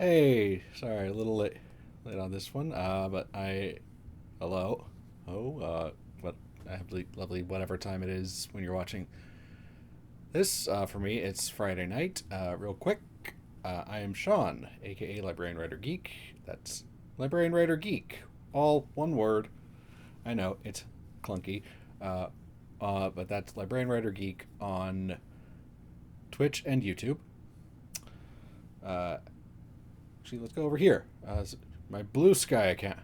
Hey, sorry, a little late on this one. Hello. What I have lovely whatever time it is when you're watching this. For me, it's Friday night. Real quick, I am Sean, aka Librarian Writer Geek. That's Librarian Writer Geek, all one word. I know it's clunky, uh, but that's Librarian Writer Geek on Twitch and YouTube. Uh, Actually, let's go over here. My Blue Sky account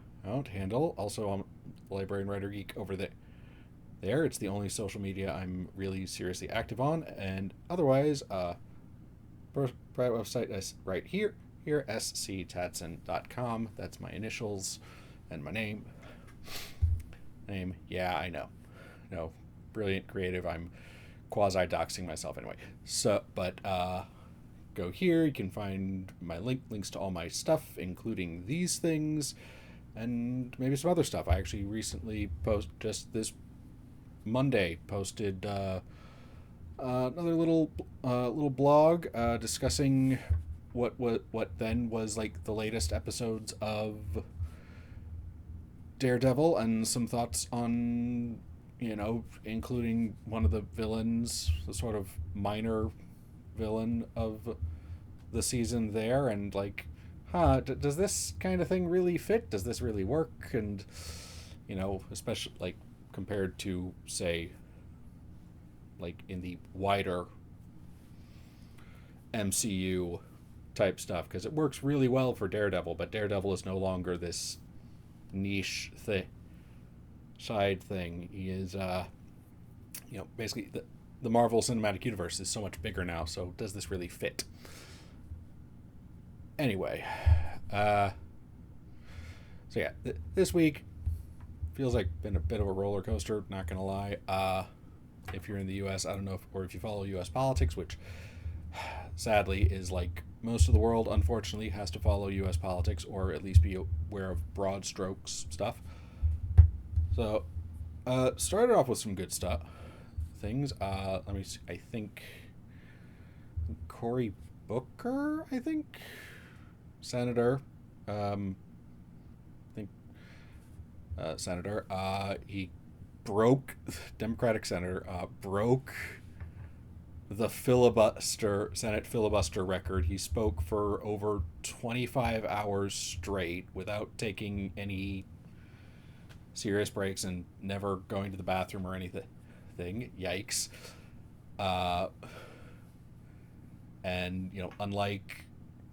handle. Also, I'm Librarian Writer Geek over there. It's the only social media I'm really seriously active on, and otherwise, private website is right here. Here, sctatson.com. That's my initials and my name. Yeah, I know. No, brilliant creative. I'm quasi doxing myself anyway. Go here. You can find my links to all my stuff, including these things, and maybe some other stuff. I actually recently just this Monday posted another little blog discussing what then was like the latest episodes of Daredevil and some thoughts on, including one of the villains, the sort of minor villain of the season there, and like, does this kind of thing really fit? Does this really work? And especially like compared to, say, like in the wider MCU type stuff, because it works really well for Daredevil, but Daredevil is no longer this niche side thing. He is, basically the Marvel Cinematic Universe is so much bigger now. So does this really fit? Anyway, so yeah, this week feels like been a bit of a roller coaster. Not gonna lie. If you're in the U.S., I don't know or if you follow U.S. politics, which sadly is like most of the world, unfortunately, has to follow U.S. politics or at least be aware of broad strokes stuff. So, started off with some good stuff. Things. Let me see. I think Cory Booker. I think Senator. I think Senator. He broke Democratic senator broke the Senate filibuster record. He spoke for over 25 hours straight without taking any serious breaks and never going to the bathroom or anything. Yikes. Uh, and unlike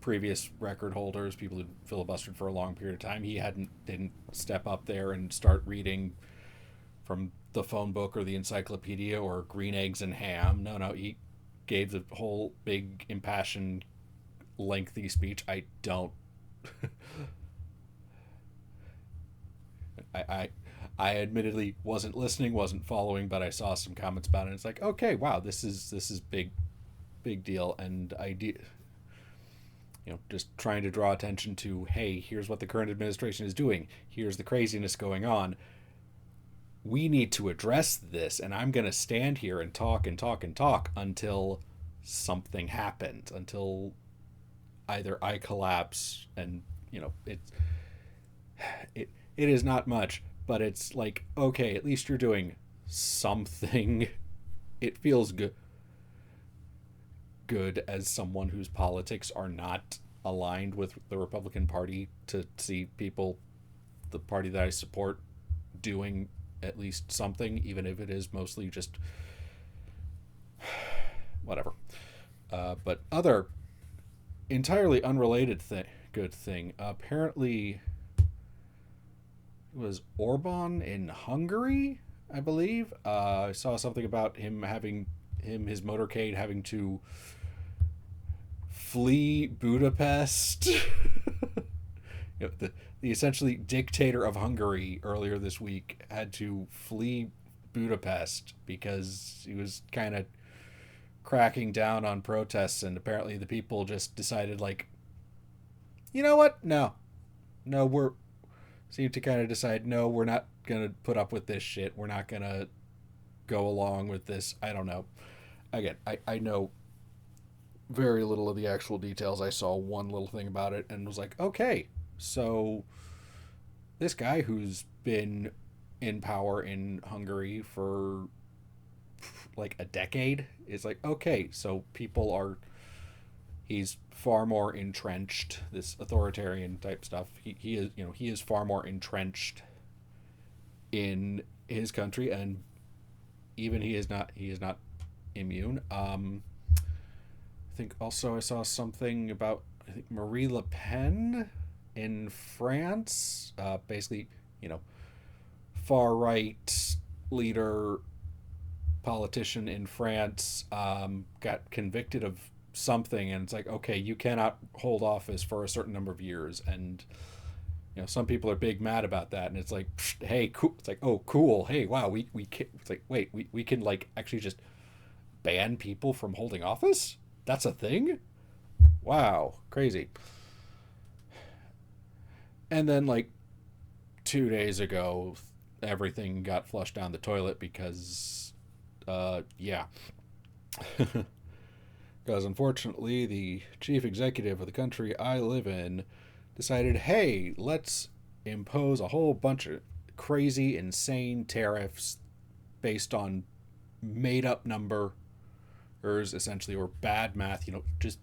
previous record holders, people who filibustered for a long period of time, he didn't step up there and start reading from the phone book or the encyclopedia or green eggs and ham. No, he gave the whole big impassioned lengthy speech. I don't I I admittedly wasn't listening, wasn't following, but I saw some comments about it. And it's like, okay, wow, this is big deal, and just trying to draw attention to, hey, here's what the current administration is doing. Here's the craziness going on. We need to address this, and I'm going to stand here and talk and talk and talk until something happens, until either I collapse and it is not much, but it's like, okay, at least you're doing something. It feels good as someone whose politics are not aligned with the Republican Party to see people, the party that I support, doing at least something, even if it is mostly just whatever. But other entirely unrelated good thing. Apparently, it was Orban in Hungary, I believe. I saw something about his motorcade having to flee Budapest. The essentially dictator of Hungary earlier this week had to flee Budapest because he was kind of cracking down on protests, and apparently the people just decided, like, you know what? No, we're seem to kind of decide, no, we're not gonna put up with this shit. We're not gonna go along with this. I don't know. Again, I know very little of the actual details. I saw one little thing about it and was like, okay, so this guy who's been in power in Hungary for like a decade is like, okay, so people are, he's far more entrenched, this authoritarian type stuff. He is, you know, he is far more entrenched in his country, and even he is not immune. I think also I saw something about, I think, Marie Le Pen in France, basically, you know, far right leader politician in France, got convicted of something, and it's like, okay, you cannot hold office for a certain number of years, and you know, some people are big mad about that, and it's like, hey, cool. It's like, oh, cool. Hey, wow, we can, it's like, wait, we can like actually just ban people from holding office? That's a thing? Wow, crazy. And then like 2 days ago, everything got flushed down the toilet because, yeah, because unfortunately the chief executive of the country I live in decided, hey, let's impose a whole bunch of crazy, insane tariffs based on made up numbers, essentially, or bad math, you know, just,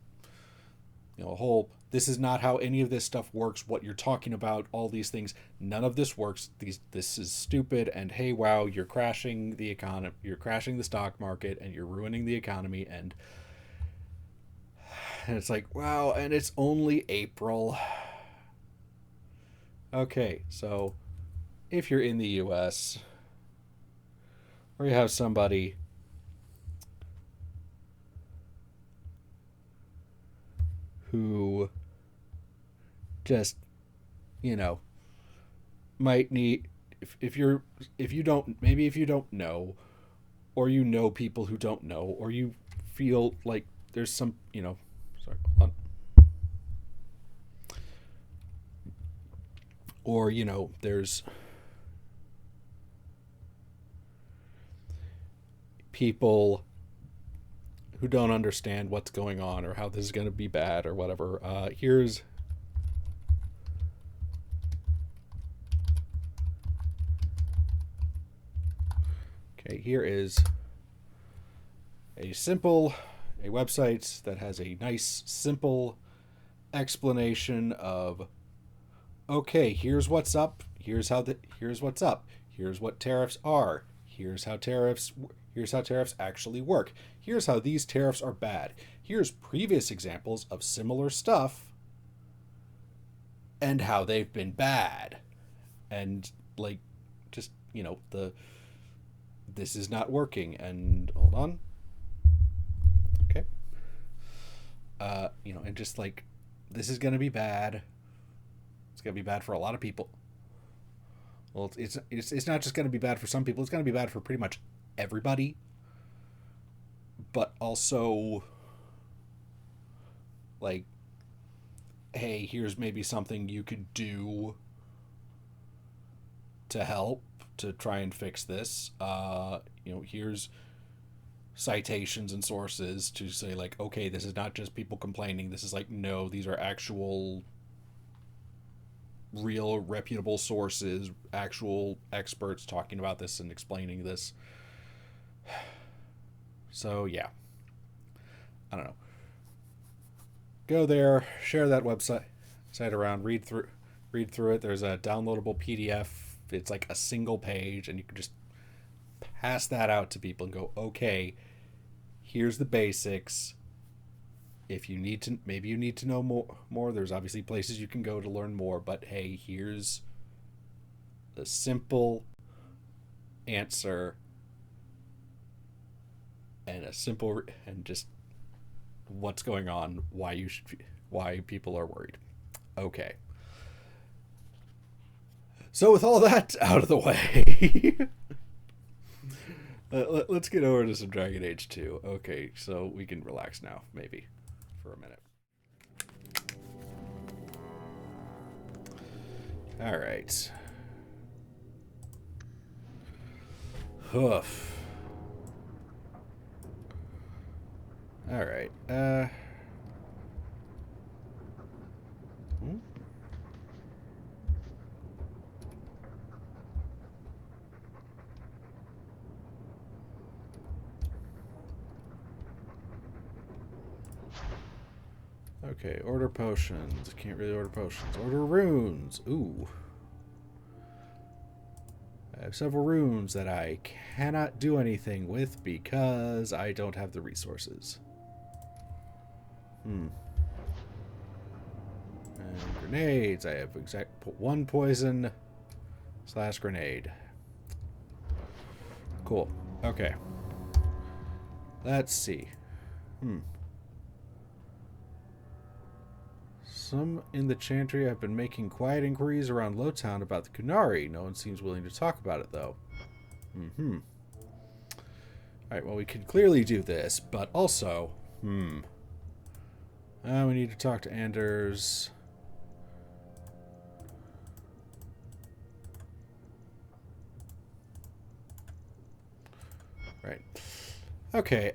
you know, a whole, this is not how any of this stuff works. What you're talking about, all these things, none of this works. This is stupid. And hey, wow, you're crashing the economy, you're crashing the stock market, and you're ruining the economy. And it's like, wow, and it's only April. Okay, so if you're in the US, or you have somebody who just, you know, might need, if you're, if you don't, maybe if you don't know, or you know people who don't know, or you feel like there's some, you know, sorry, hold on, or you know, there's people who don't understand what's going on or how this is going to be bad or whatever. Here's, okay, here is a website that has a nice simple explanation of, okay, here's what's up, here's what's up, here's what tariffs are, here's how tariffs actually work, here's how these tariffs are bad, here's previous examples of similar stuff and how they've been bad, and like, just, you know, the, this is not working, and hold on, okay, you know, and just like, this is going to be bad, it's going to be bad for a lot of people. Well, it's not just going to be bad for some people, it's going to be bad for pretty much everybody. But also, like, hey, here's maybe something you could do to help to try and fix this. You know, here's citations and sources to say, like, okay, this is not just people complaining. This is like, no, these are actual, real, reputable sources, actual experts talking about this and explaining this. So, yeah. I don't know. Go there, share that website around, read through it. There's a downloadable PDF. It's like a single page, and you can just pass that out to people and go, okay, here's the basics. If you need to, maybe you need to know more. There's obviously places you can go to learn more, but hey, here's the simple answer, and a simple, and just what's going on, why people are worried. Okay. So with all that out of the way, let's get over to some Dragon Age 2. Okay, so we can relax now, maybe, for a minute. All right. Hoof. All right. Okay, order potions. Can't really order potions. Order runes. Ooh. I have several runes that I cannot do anything with because I don't have the resources. And grenades. I have one poison / grenade. Cool. Okay. Let's see. Some in the Chantry have been making quiet inquiries around Lowtown about the Qunari. No one seems willing to talk about it, though. Alright, well, we can clearly do this, but also, we need to talk to Anders. Right. Okay,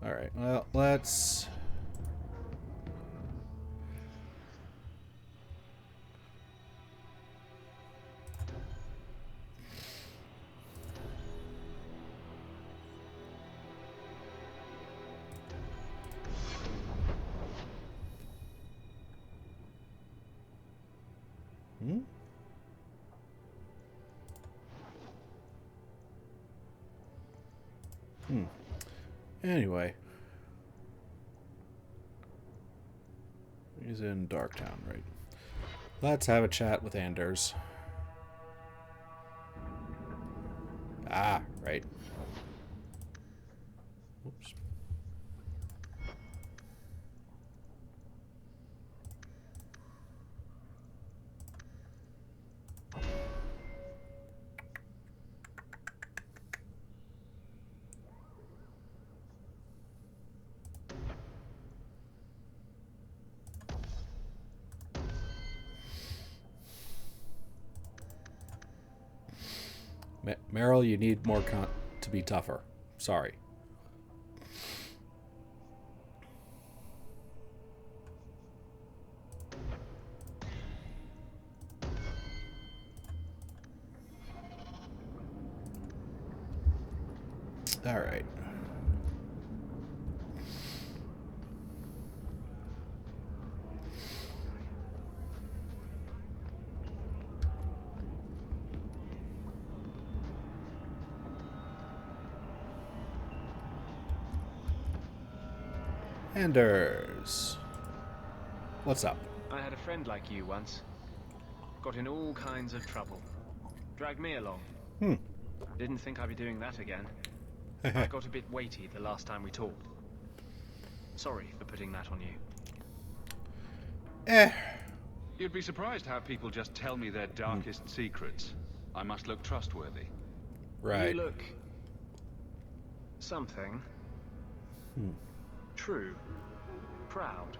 Alright, well, let's... Anyway. He's in Darktown, right? Let's have a chat with Anders. Ah, right. Oops. Meryl, you need more to be tougher. Sorry. All right. Anders. What's up? I had a friend like you once. Got in all kinds of trouble. Dragged me along. Didn't think I'd be doing that again. I got a bit weighty the last time we talked. Sorry for putting that on you. You'd be surprised how people just tell me their darkest secrets. I must look trustworthy. Right. You look... something. True. Proud.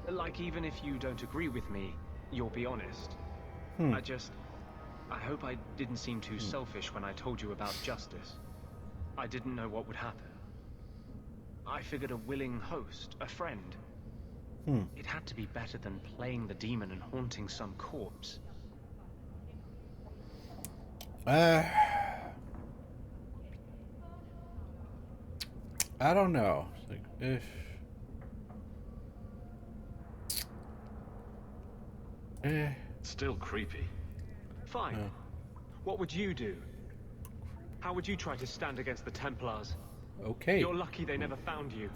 Like even if you don't agree with me, you'll be honest. I hope I didn't seem too selfish when I told you about justice. I didn't know what would happen. I figured a willing host, a friend. It had to be better than playing the demon and haunting some corpse. I don't know. Like, Still creepy. Fine. What would you do? How would you try to stand against the Templars? Okay. You're lucky they never found you.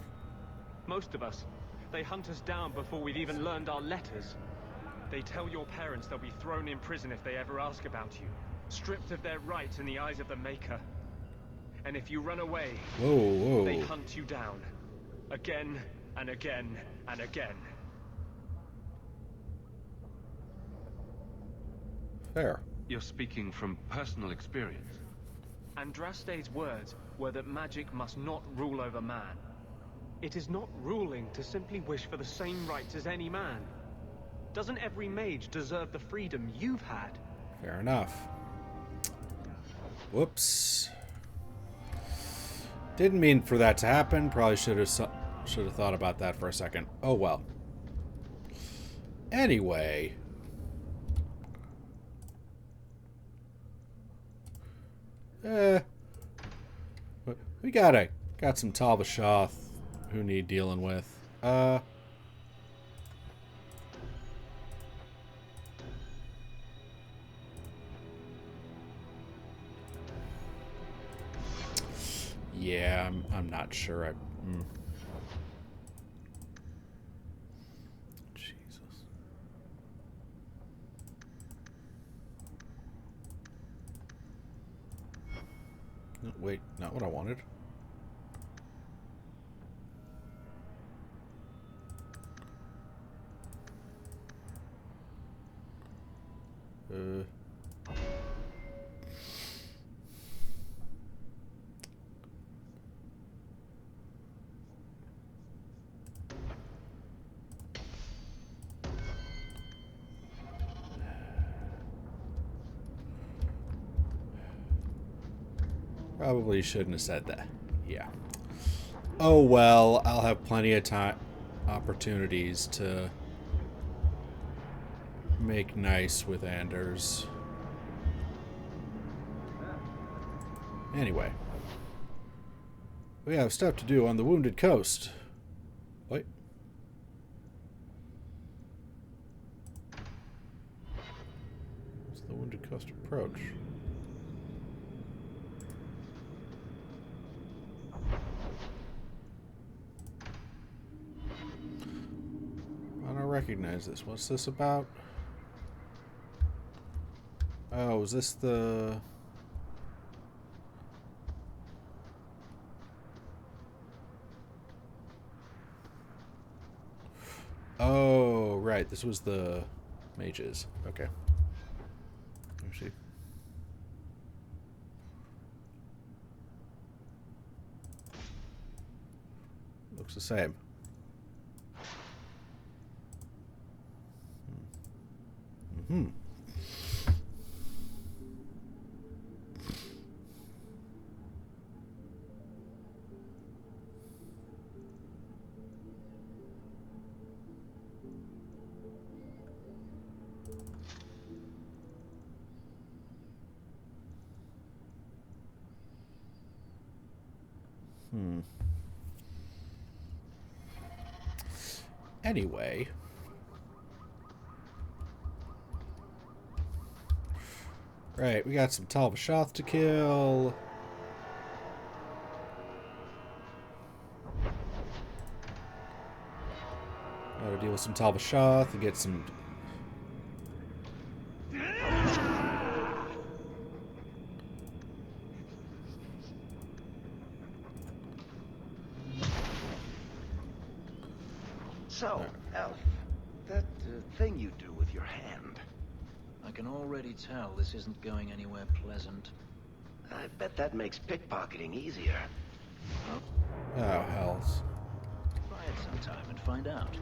Most of us, they hunt us down before we've even learned our letters. They tell your parents they'll be thrown in prison if they ever ask about you, stripped of their rights in the eyes of the Maker. And if you run away, Whoa. they hunt you down. Again and again and again. Fair. You're speaking from personal experience. Andraste's words were that magic must not rule over man. It is not ruling to simply wish for the same rights as any man. Doesn't every mage deserve the freedom you've had? Fair enough. Whoops. Didn't mean for that to happen. Probably should have thought about that for a second. Oh well. Anyway. We got some Talbashoth who need dealing with. Yeah, I'm not sure. Jesus. No, wait, not what I wanted. Probably shouldn't have said that. Yeah. Oh well, I'll have plenty of time, opportunities to make nice with Anders. Anyway, we have stuff to do on the Wounded Coast. Wait. What's the Wounded Coast approach? I don't recognize this. What's this about? Oh, is this the... Oh, right. This was the mages. Okay. Let me see. Looks the same. Hmm. Anyway. Right, we got some Talbashoth to kill. Gotta deal with some Talbashoth and get some... So, Elf, that thing you do with your hand, I can already tell this isn't going anywhere pleasant. I bet that makes pickpocketing easier. Oh, hells. Try it sometime and find out.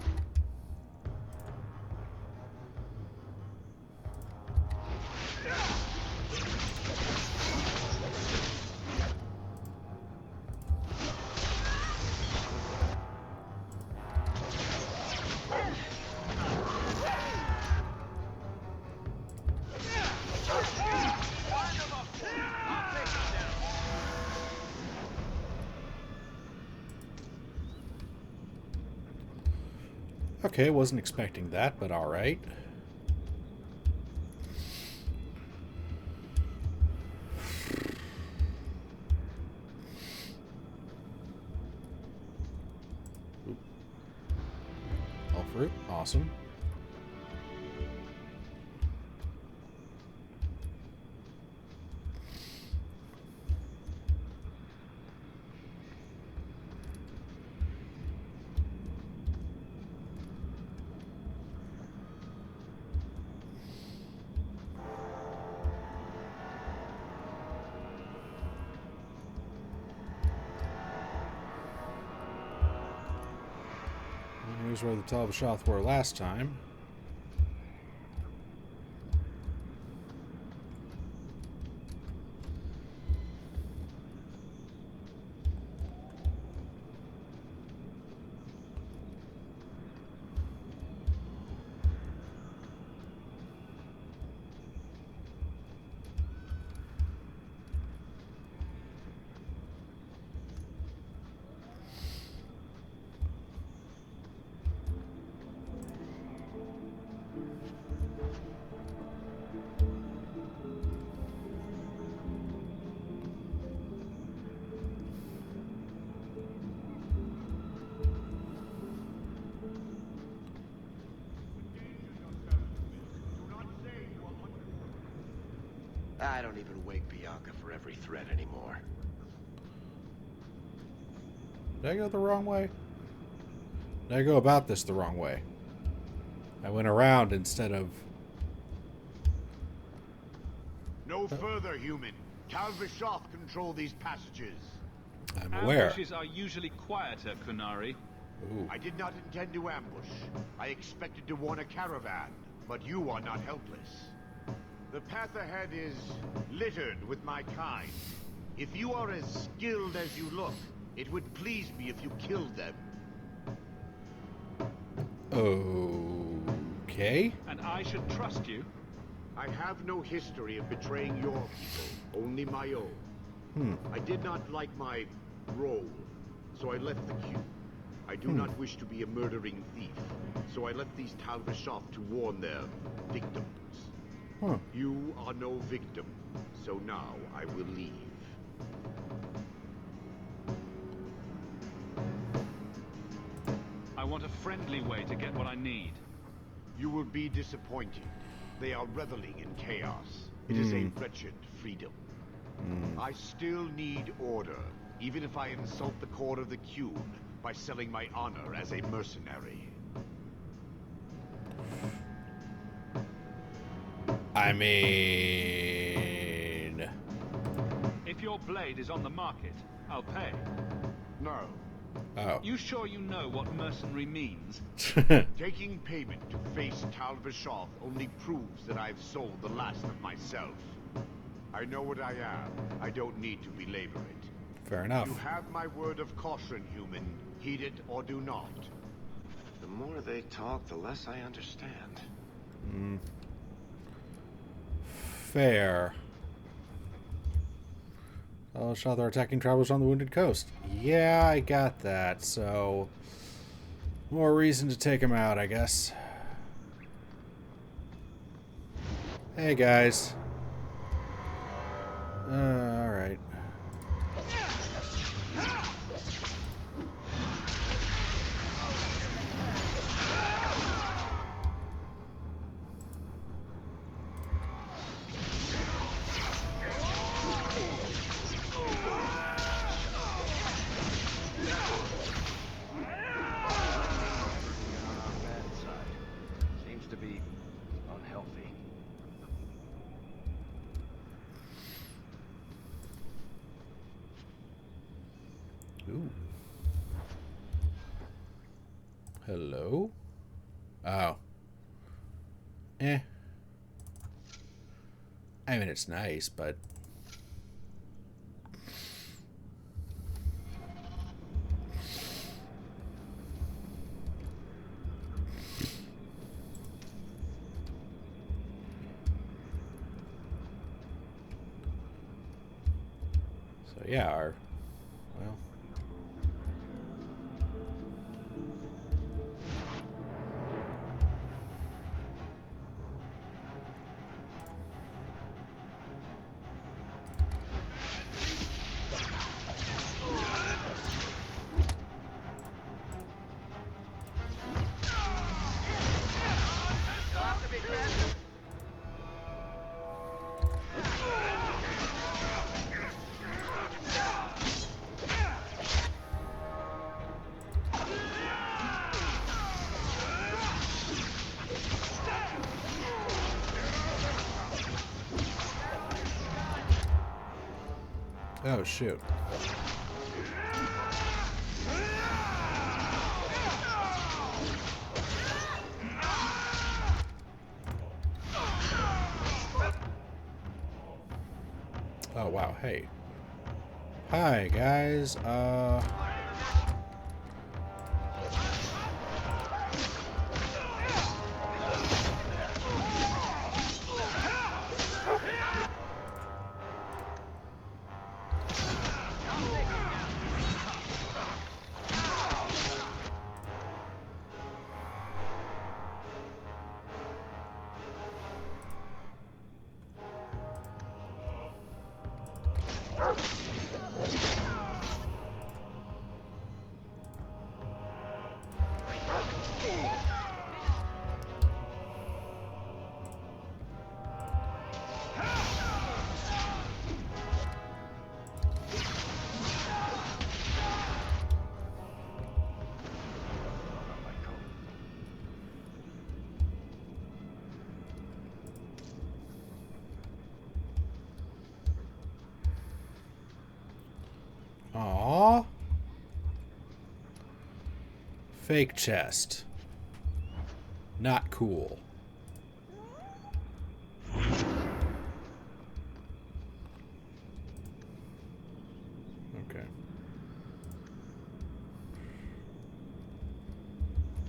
Okay, wasn't expecting that, but alright. All fruit, awesome. Here's where the Talbashoth were last time. I don't even wake Bianca for every threat anymore. Did I go the wrong way? Did I go about this the wrong way? I went around instead of... No further, human. Tal Vishoth control these passages. I'm aware. Ambushes are usually quieter, Qunari. Ooh. I did not intend to ambush. I expected to warn a caravan, but you are not helpless. The path ahead is littered with my kind. If you are as skilled as you look, it would please me if you killed them. Okay. And I should trust you? I have no history of betraying your people, only my own. I did not like my role, so I left the queue. I do not wish to be a murdering thief, so I left these Tal Vishoth to warn their victims. You are no victim, so now I will leave. I want a friendly way to get what I need. You will be disappointed. They are reveling in chaos. It is a wretched freedom. I still need order, even if I insult the core of the Qun by selling my honor as a mercenary. I mean... If your blade is on the market, I'll pay. No. Oh. You sure you know what mercenary means? Taking payment to face Tal Vishoth only proves that I've sold the last of myself. I know what I am. I don't need to belabor it. Fair enough. You have my word of caution, human. Heed it or do not. The more they talk, the less I understand. Fair. Oh, shot they're attacking travelers on the Wounded Coast. Yeah, I got that, so... more reason to take him out, I guess. Hey, guys. Alright. Seems to be unhealthy. Ooh. Hello? Oh. Eh. I mean, it's nice, but... So, yeah, well... Oh, shoot. Oh, wow. Hey. Hi, guys. Fake chest. Not cool. Okay.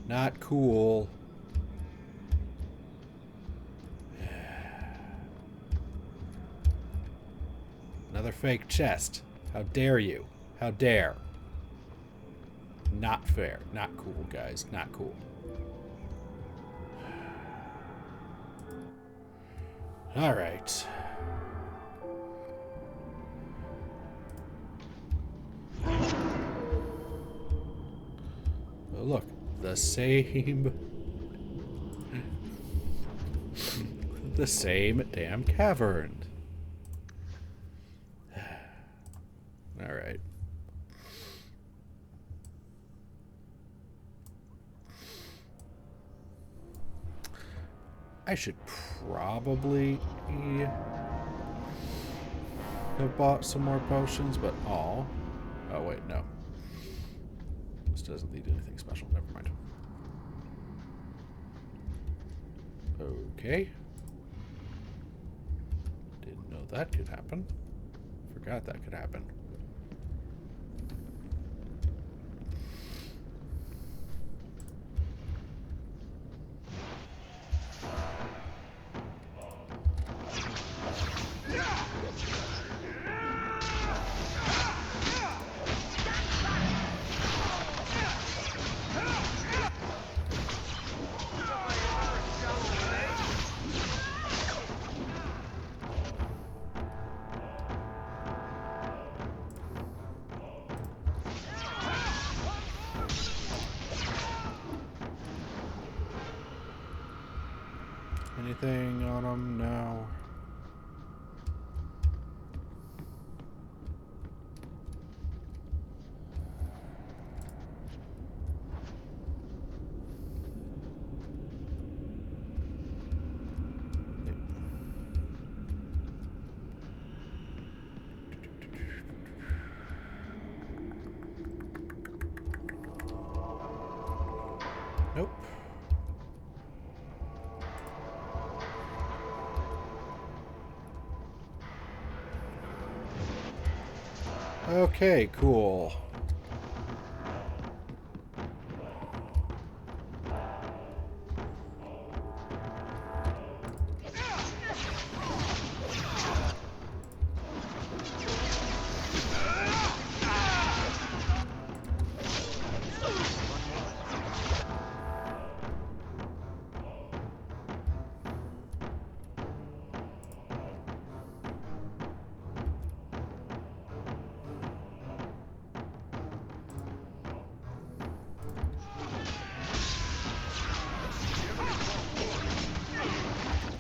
Not cool. Another fake chest. How dare you? How dare? Not fair. Not cool, guys. Not cool. All right. Oh, look. The same... the same damn cavern. All right. I should probably have bought some more potions, but oh wait, no. This doesn't lead to anything special. Never mind. Okay. Didn't know that could happen. Forgot that could happen. Anything on them? No. Nope. Okay, cool.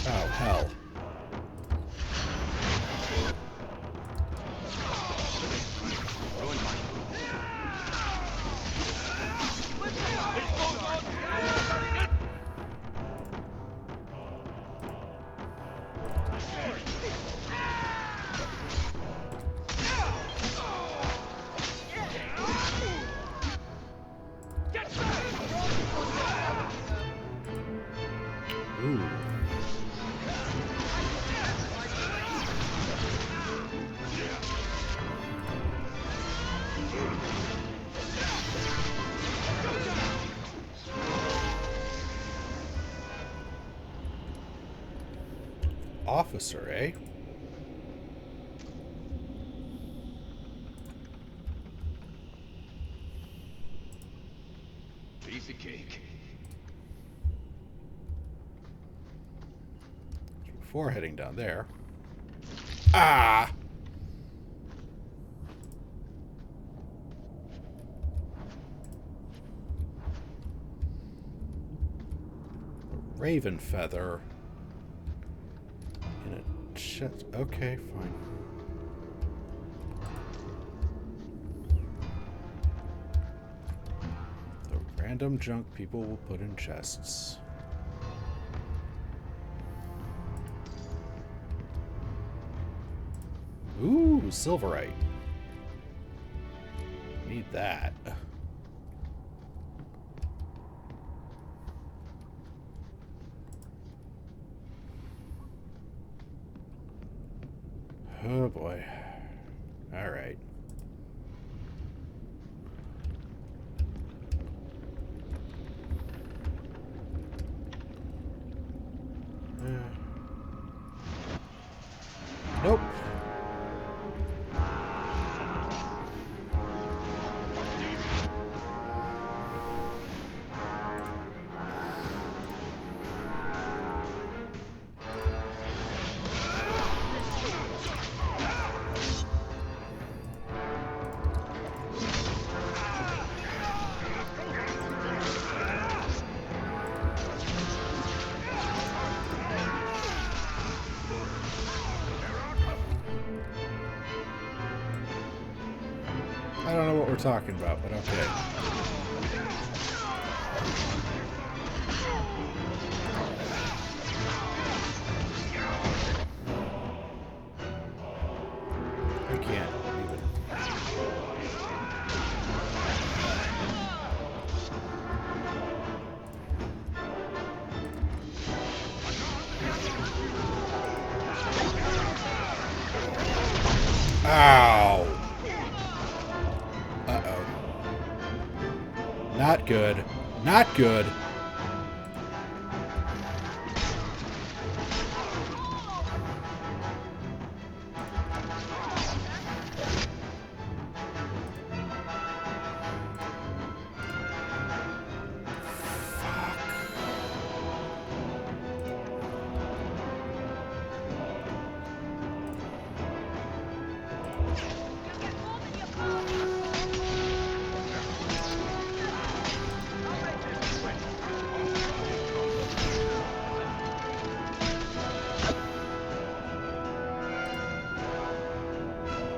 Oh, hell. Ooh. Officer, eh? Piece of cake. Before heading down there. Ah! A raven feather. In a chest. Okay, fine. The random junk people will put in chests. Ooh, silverite. Need that. Oh boy. All right. Nope. I don't know what we're talking about, but okay. I can't even. Ow! Uh-oh. Not good. Not good.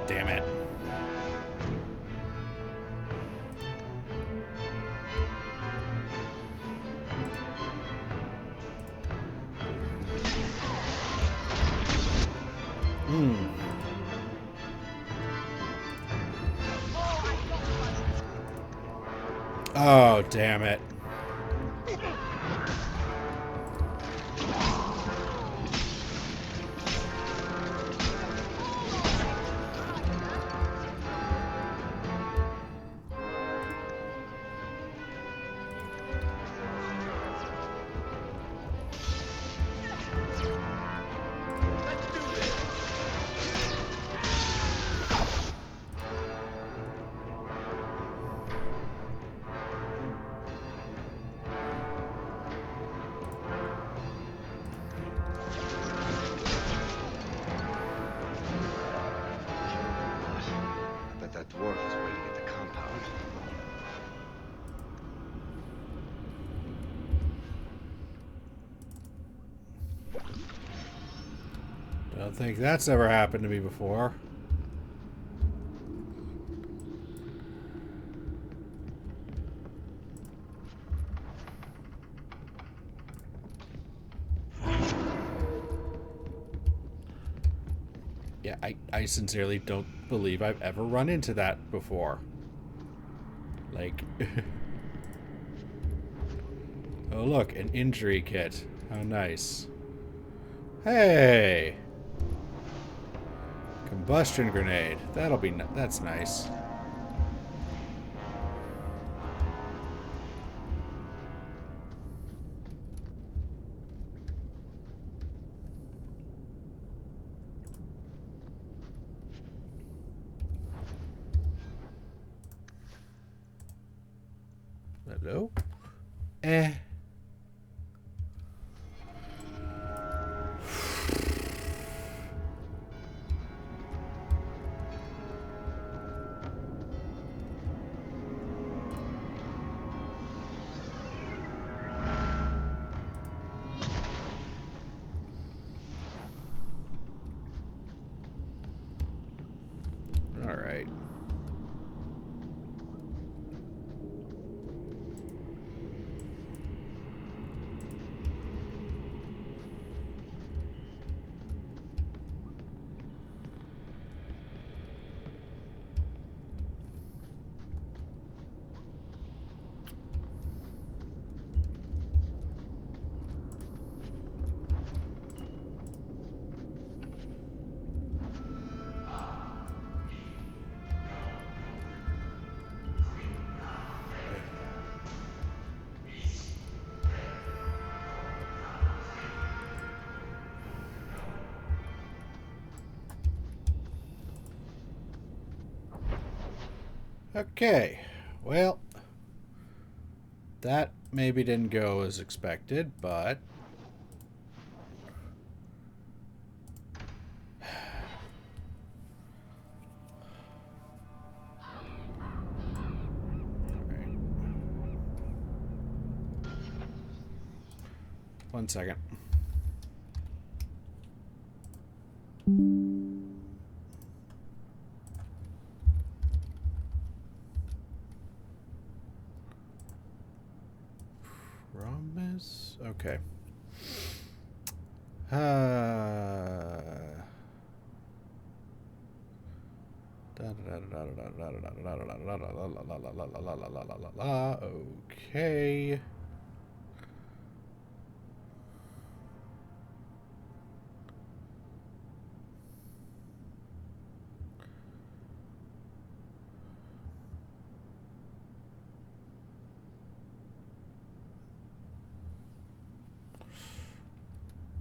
Damn it. Oh, damn it. I bet that dwarf is waiting at the compound. Don't think that's ever happened to me before. Yeah, I sincerely don't believe I've ever run into that before. Like... Oh look, an injury kit. How nice. Hey! Combustion grenade. That'll be... that's nice. Hello? Eh. All right. Okay, well, that maybe didn't go as expected, but alright. 1 second. Promise? Okay. Okay.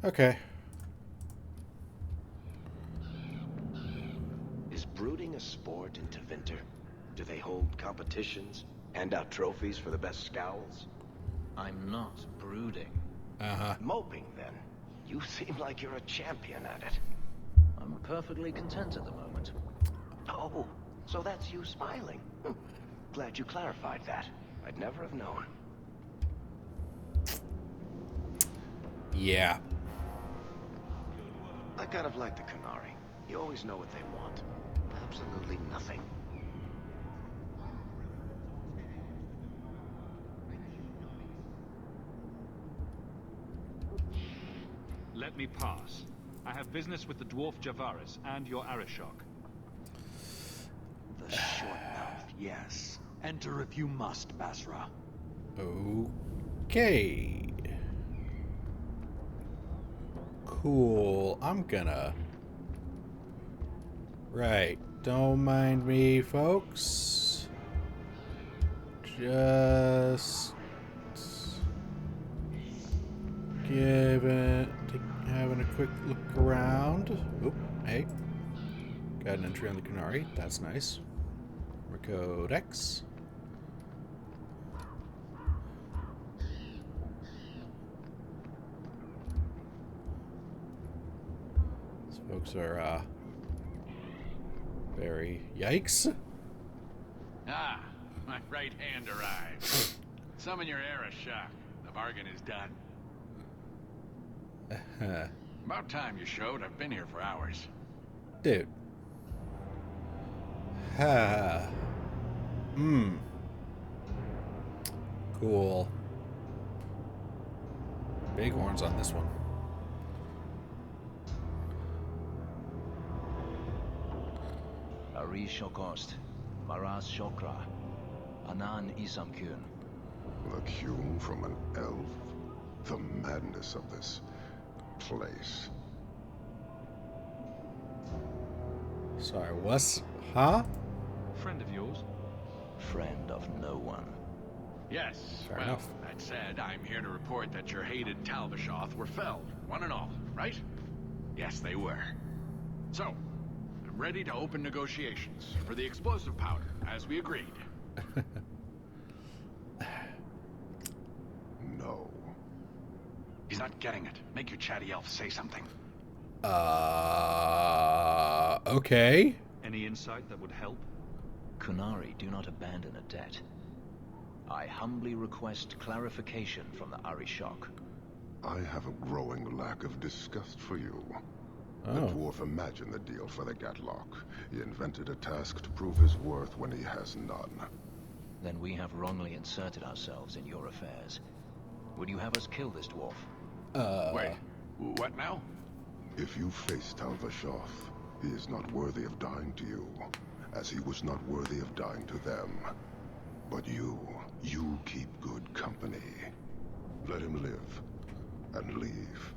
Okay. Is brooding a sport in Tevinter? Do they hold competitions? Hand out trophies for the best scowls? I'm not brooding. Uh-huh. Moping, then? You seem like you're a champion at it. I'm perfectly content at the moment. Oh, so that's you smiling. Glad you clarified that. I'd never have known. Yeah. I kind of like the Qunari. You always know what they want. Absolutely nothing. Let me pass. I have business with the dwarf Javaris and your Arishok. The short mouth, yes. Enter if you must, Basra. Okay. Cool. I'm gonna... Right. Don't mind me, folks. Just... having a quick look around. Oop, hey. Got an entry on the Qunari. That's nice. Codex. These folks are, very... Yikes. Ah, my right hand arrived. Summon your Arishok. The bargain is done. About time you showed. I've been here for hours. Dude. Ha. Cool. Big horns on this one. Ari Shokost, Maraz Shokra, Anan Isamkun. The Qun from an elf? The madness of this place. Sorry, what's... Huh? Friend of yours? Friend of no one. Yes, Fair well, enough. that said, I'm here to report that your hated Talvishoth were felled, one and all, right? Yes, they were. So, I'm ready to open negotiations for the explosive powder, as we agreed. No. He's not getting it. Make your chatty elf say something. Okay. Any insight that would help? Qunari do not abandon a debt. I humbly request clarification from the Arishok. I have a growing lack of disgust for you. The Oh. dwarf imagined the deal for the Gatlock. He invented a task to prove his worth when he has none. Then we have wrongly inserted ourselves in your affairs. Would you have us kill this dwarf? Wait, what now? If you face Talvishoth, he is not worthy of dying to you, as he was not worthy of dying to them. But you keep good company. Let him live, and leave.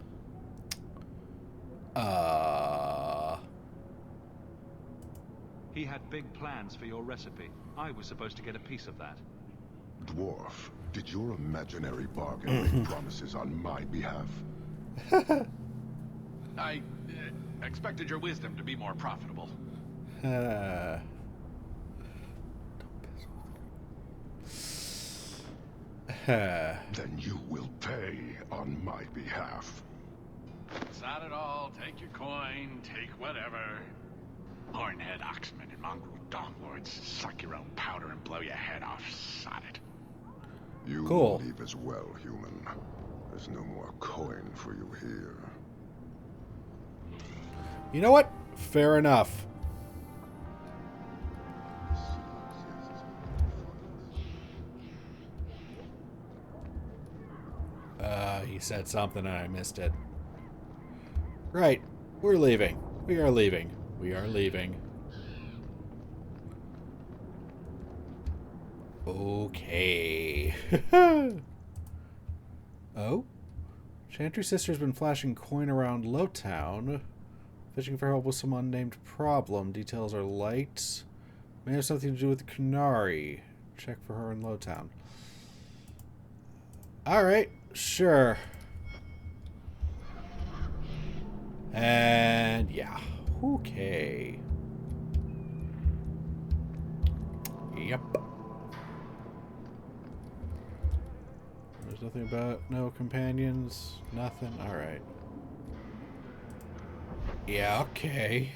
He had big plans for your recipe. I was supposed to get a piece of that. Dwarf, did your imaginary bargain make promises on my behalf? I expected your wisdom to be more profitable. Don't Then you will pay on my behalf. Sod it all, take your coin, take whatever. Hornhead oxmen and mongrel donglords suck your own powder and blow your head off, sod it. You Cool. leave as well, human. There's no more coin for you here. You know what? Fair enough. He said something and I missed it. Right. We're leaving. We are leaving. We are leaving. Okay. Oh? Chantry Sister's been flashing coin around Lowtown. Fishing for help with some unnamed problem. Details are light. May have something to do with Qunari. Check for her in Lowtown. Alright, sure. And yeah. Okay. Yep. There's nothing about no companions. Nothing. Alright. Yeah, okay.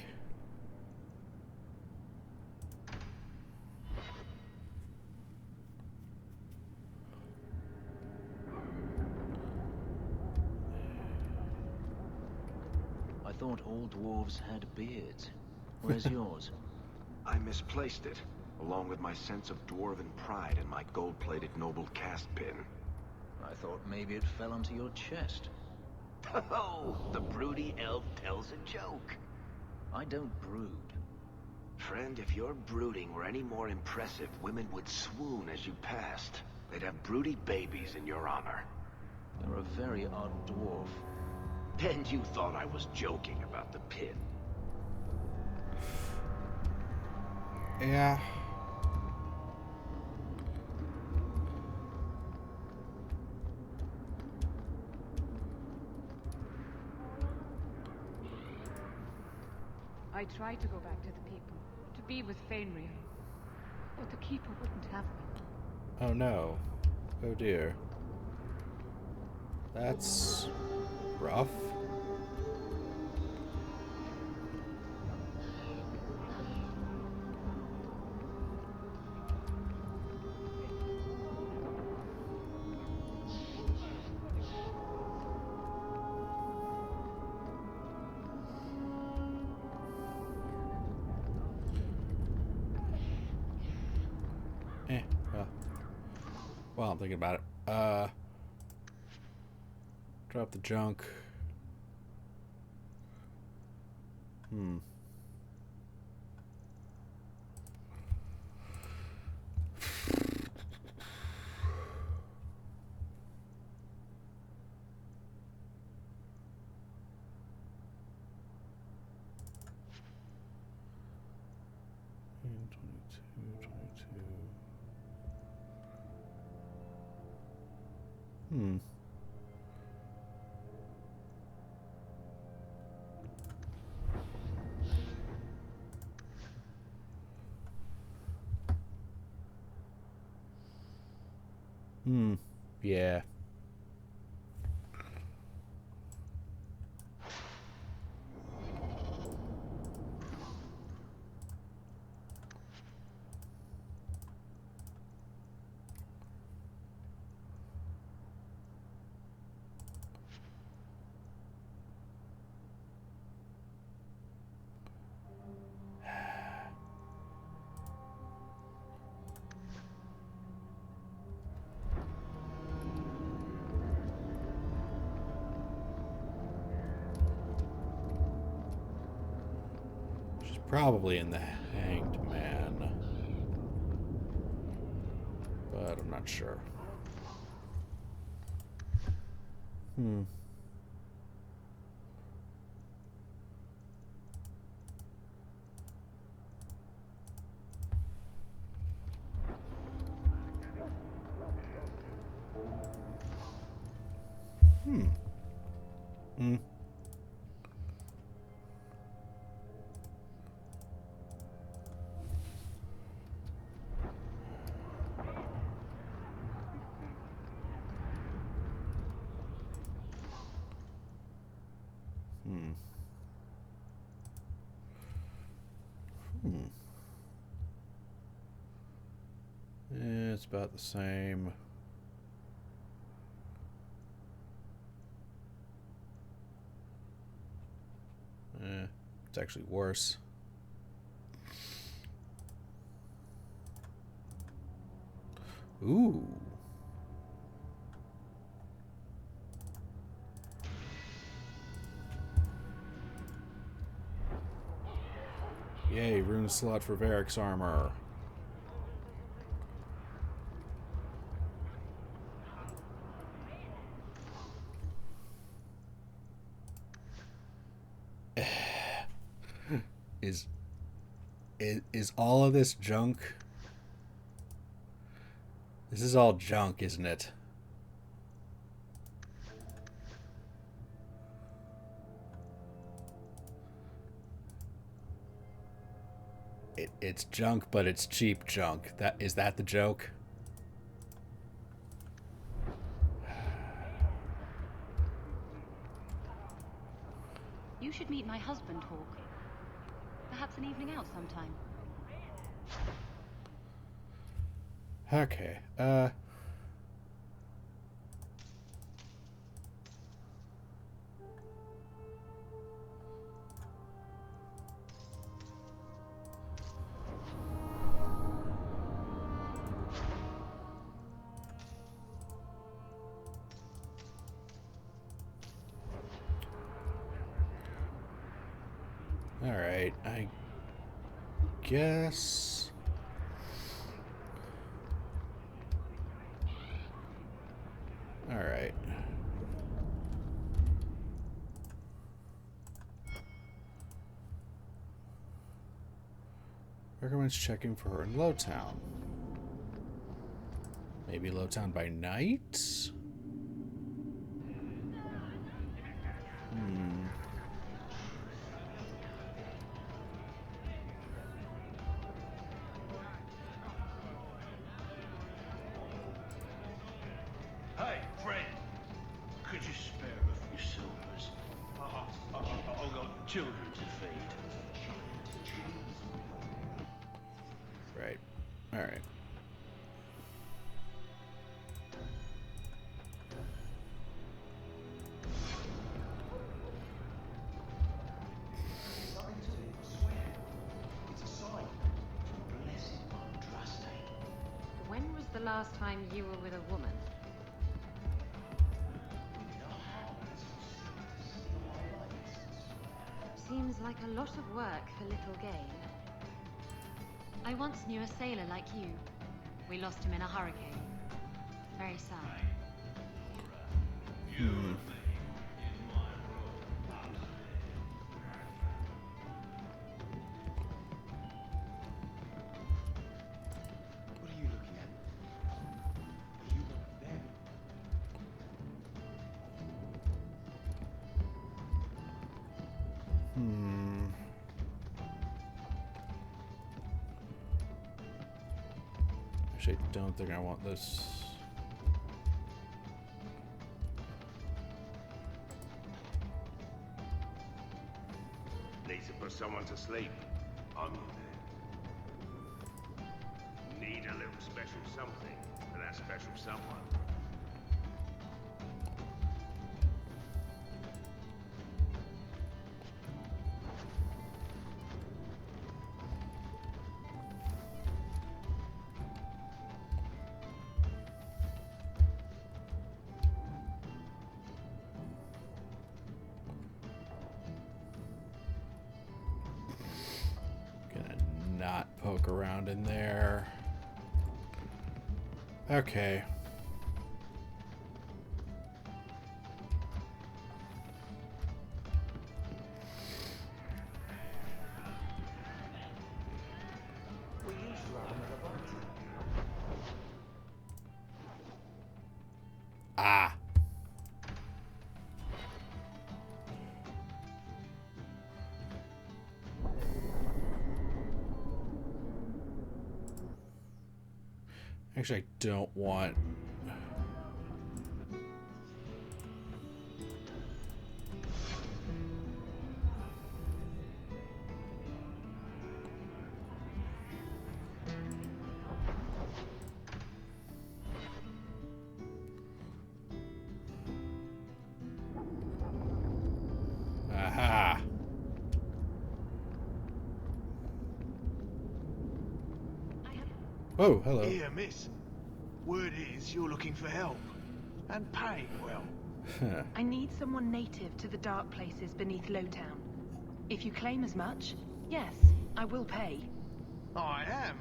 I thought all dwarves had beards. Where's yours? I misplaced it, along with my sense of dwarven pride and my gold-plated noble cast pin. I thought maybe it fell onto your chest. Oh, the broody elf tells a joke. I don't brood. Friend, if your brooding were any more impressive, women would swoon as you passed. They'd have broody babies in your honor. You're a very odd dwarf. And you thought I was joking about the pin. Yeah. I tried to go back to the people, to be with Fainriel, but the Keeper wouldn't have me. Oh no. Oh dear. That's rough. Well. Well, I'm thinking about it. Drop the junk. Hmm. Hmm. Hmm. Yeah. She's probably in the Hanged Man. But I'm not sure. Hmm. Hmm. Hmm. Hmm. Hmm. It's about the same. It's actually worse. Ooh. Yay, rune slot for Varric's armor. Is all of this junk? This is all junk, isn't it? It's junk, but it's cheap junk. Is that the joke? You should meet my husband, Hawk. Perhaps an evening out sometime. Okay, alright, I guess... Alright. Recommends checking for her in Lowtown. Maybe Lowtown by night? Hmm. Hey, friend. Could you spare a few silvers? I've got children to feed. Right. Alright. When was the last time you were with a woman? Seems like a lot of work for little gain. I once knew a sailor like you. We lost him in a hurricane. Very sad. Hmm. What are you looking at? Are you looking there? Hmm. Actually, I don't think I want this. Need to put someone to sleep. I'm there. Need a little special something for that special someone. Gonna not poke around in there. Okay. Ah. Actually, I don't want... Oh, hello. Here, miss. Word is you're looking for help. And paying well. I need someone native to the dark places beneath Lowtown. If you claim as much, yes, I will pay. I am.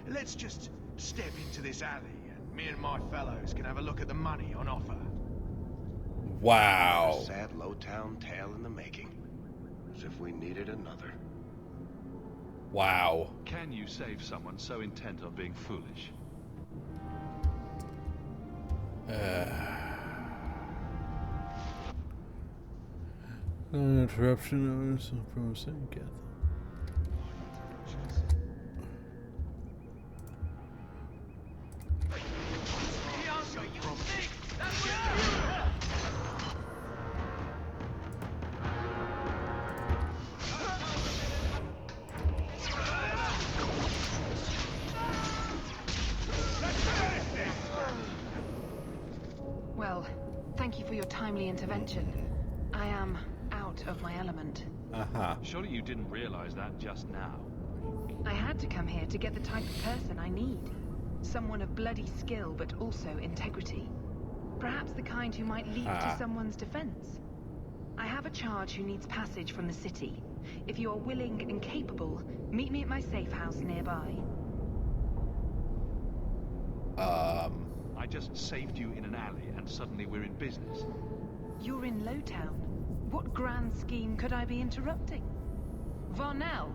Let's just step into this alley, and me and my fellows can have a look at the money on offer. Wow. A sad low-town tale in the making. As if we needed another. Wow. Can you save someone so intent on being foolish? No interruption. Well, thank you for your timely intervention. I am out of my element. Surely you didn't realize that just now. I had to come here to get the type of person I need. Someone of bloody skill, but also integrity. Perhaps the kind who might leap to someone's defense. I have a charge who needs passage from the city. If you are willing and capable, meet me at my safe house nearby. I just saved you in an alley, and suddenly we're in business. You're in Lowtown. What grand scheme could I be interrupting? Varnell!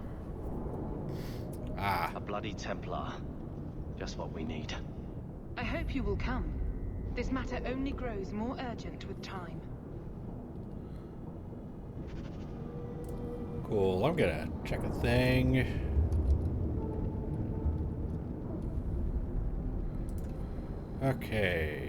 A bloody Templar. Just what we need. I hope you will come. This matter only grows more urgent with time. Cool. I'm gonna check a thing. Okay.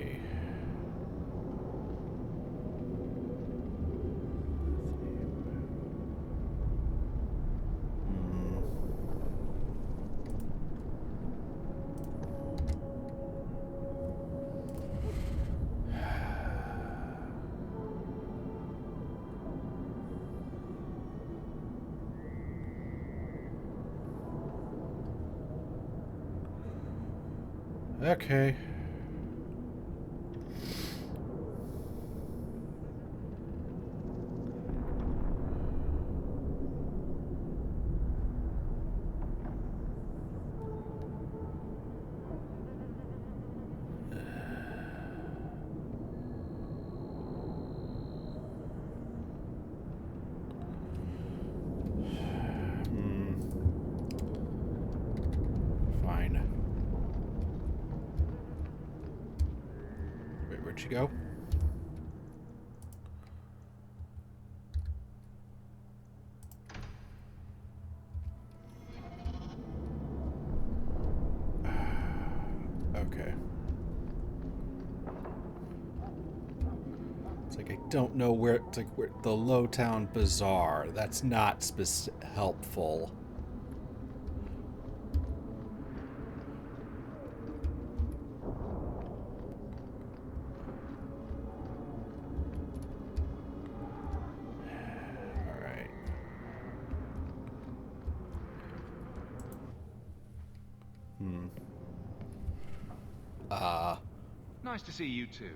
Okay. Fine. Wait, where'd she go? Okay. It's like I don't know where. It's like where the Lowtown Bazaar. That's not helpful. All right. Nice to see you too.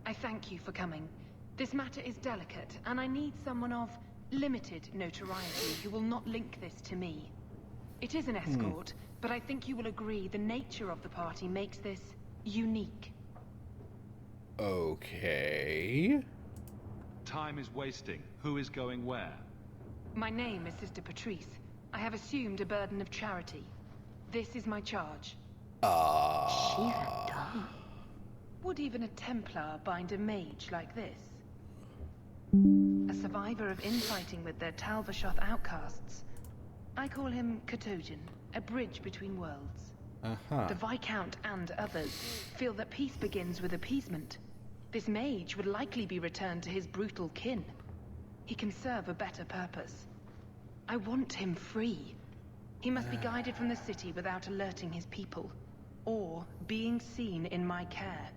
I thank you for coming. This matter is delicate, and I need someone of limited notoriety who will not link this to me. It is an escort, but I think you will agree the nature of the party makes this unique. Okay. Time is wasting. Who is going where? My name is Sister Patrice. I have assumed a burden of charity. This is my charge. She's a doll. Would even a Templar bind a mage like this? A survivor of infighting with their Talvashoth outcasts. I call him Katojan, a bridge between worlds. The Viscount and others feel that peace begins with appeasement. This mage would likely be returned to his brutal kin. He can serve a better purpose. I want him free. He must be guided from the city without alerting his people, or being seen in my care.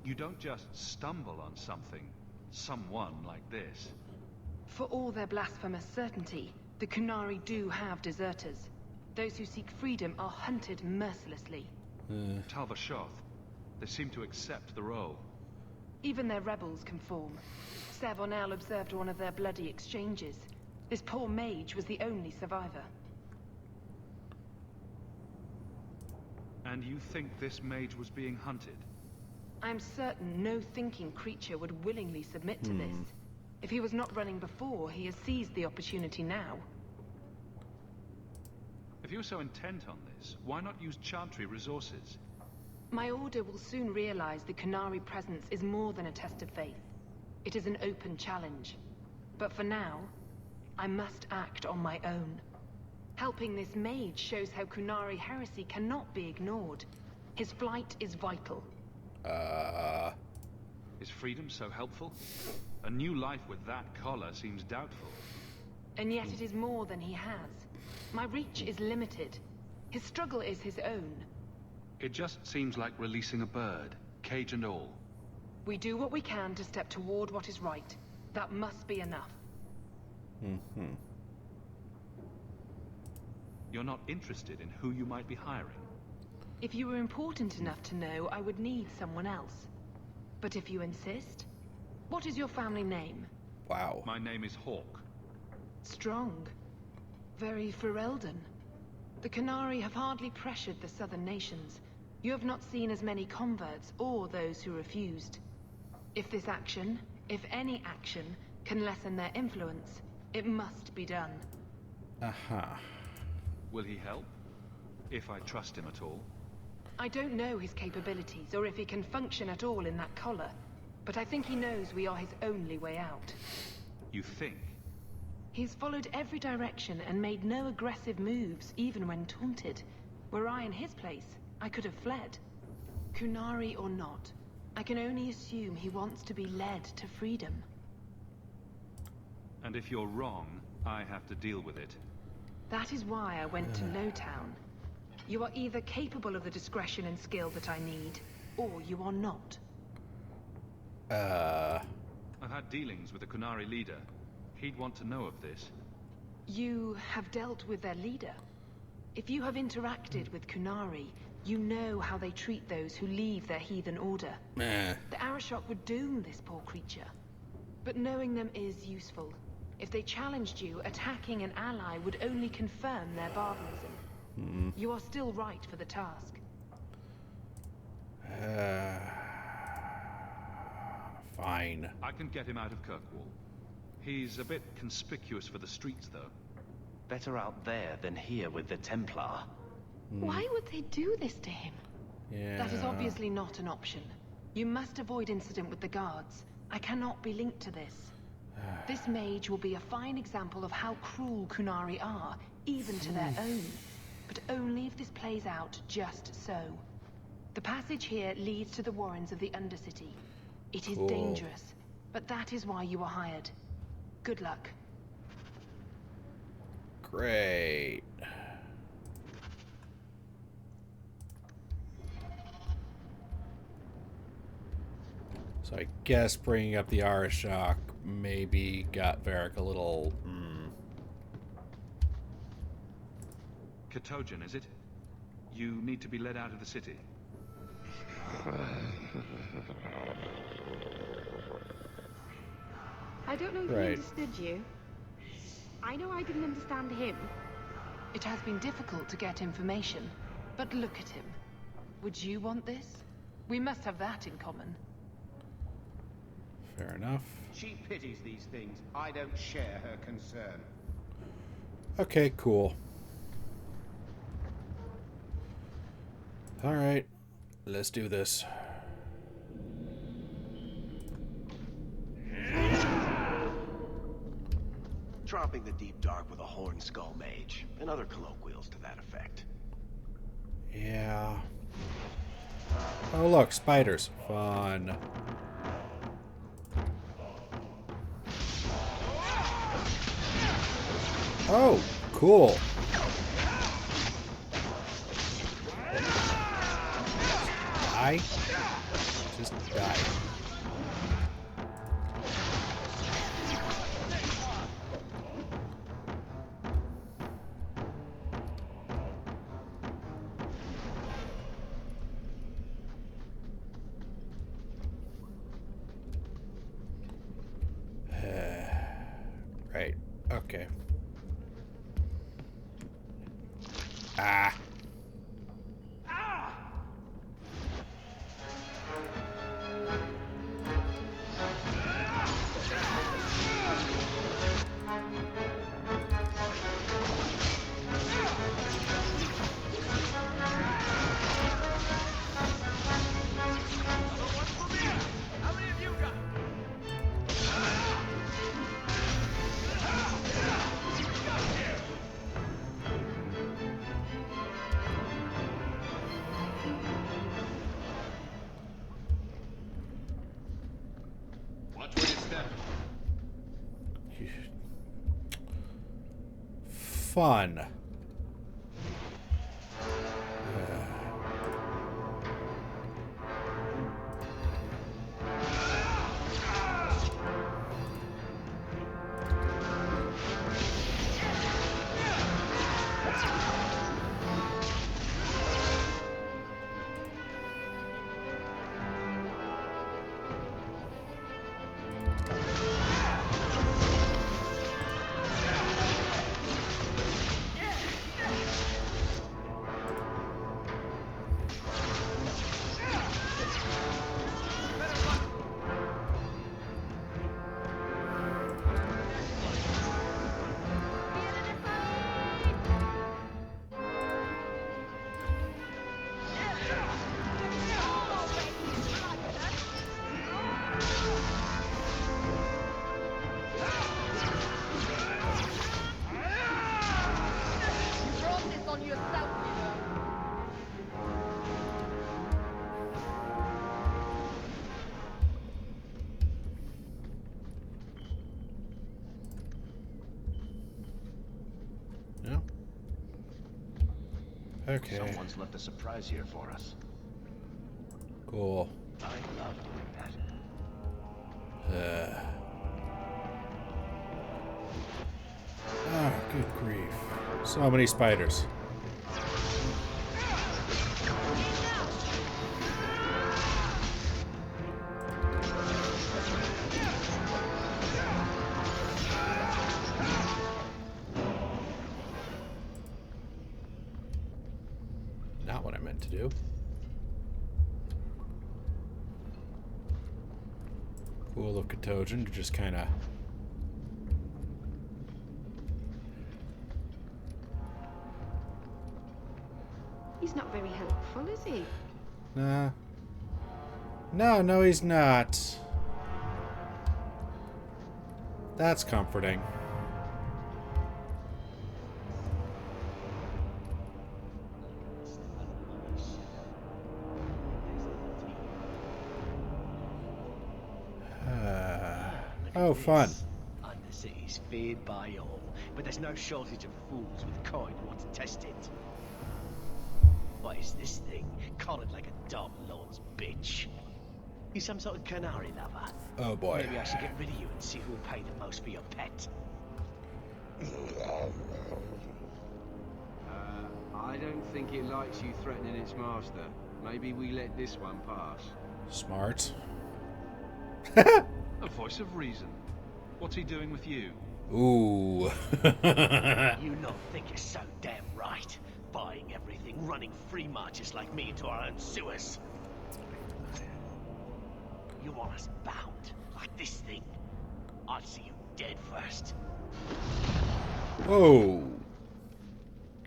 You don't just stumble on someone like this. For all their blasphemous certainty, the Qunari do have deserters. Those who seek freedom are hunted mercilessly. Tal Vashoth, they seem to accept the role. Even their rebels conform. Savonel observed one of their bloody exchanges. This poor mage was the only survivor. And you think this mage was being hunted? I'm certain no thinking creature would willingly submit to this. If he was not running before, he has seized the opportunity now. If you're so intent on this, why not use Chantry resources? My order will soon realize the Qunari presence is more than a test of faith. It is an open challenge. But for now, I must act on my own. Helping this mage shows how Qunari heresy cannot be ignored. His flight is vital. Is freedom so helpful? A new life with that collar seems doubtful. And yet it is more than he has. My reach is limited. His struggle is his own. It just seems like releasing a bird, cage and all. We do what we can to step toward what is right. That must be enough. You're not interested in who you might be hiring? If you were important enough to know, I would need someone else. But if you insist, what is your family name? Wow. My name is Hawk. Strong. Very Ferelden. The Qunari have hardly pressured the southern nations. You have not seen as many converts or those who refused. If this action, if any action, can lessen their influence, it must be done. Will he help? If I trust him at all? I don't know his capabilities, or if he can function at all in that collar, but I think he knows we are his only way out. You think? He's followed every direction and made no aggressive moves, even when taunted. Were I in his place, I could have fled. Qunari or not, I can only assume he wants to be led to freedom. And if you're wrong, I have to deal with it. That is why I went to Lowtown. You are either capable of the discretion and skill that I need, or you are not. I've had dealings with the Qunari leader. He'd want to know of this. You have dealt with their leader. If you have interacted with Qunari, you know how they treat those who leave their heathen order. The Arashok would doom this poor creature. But knowing them is useful. If they challenged you, attacking an ally would only confirm their barbarism. You are still right for the task. Fine. I can get him out of Kirkwall. He's a bit conspicuous for the streets, though. Better out there than here with the Templar. Why would they do this to him? That is obviously not an option. You must avoid incident with the guards. I cannot be linked to this. This mage will be a fine example of how cruel Qunari are, even to their own. But only if this plays out just so. The passage here leads to the warrens of the Undercity. It is dangerous, but that is why you are hired. Good luck. Great. So I guess bringing up the Arashok maybe got Varric a little... Katojan, is it? You need to be led out of the city. I don't know if he understood you. I know I didn't understand him. It has been difficult to get information, but look at him. Would you want this? We must have that in common. Fair enough. She pities these things. I don't share her concern. Okay, cool. Alright, let's do this. Dropping the deep dark with a horn skull mage, and other colloquials to that effect. Yeah. Oh look, spiders. Fun. Oh, cool. Die. Just die. Right. Okay. Ah. Watch where you step. Fun. Okay. Someone's left a surprise here for us. Cool. I love doing that. Oh, good grief. So many spiders. Not what I meant to do. Cool of Katojan to just kind of... He's not very helpful, is he? Nah. No, he's not. That's comforting. Oh, fun. Undercity's feared by all, but there's no shortage of fools with coin who want to test it. What is this thing? Collared like a dog lord's bitch. You some sort of Qunari lover? Oh boy. Maybe I should get rid of you and see who'll pay the most for your pet. I don't think it likes you threatening its master. Maybe we let this one pass. Smart. A voice of reason. What's he doing with you? Ooh. You not think you're so damn right? Buying everything, running free marches like me into our own sewers. You want us bound, like this thing? I'll see you dead first. Whoa.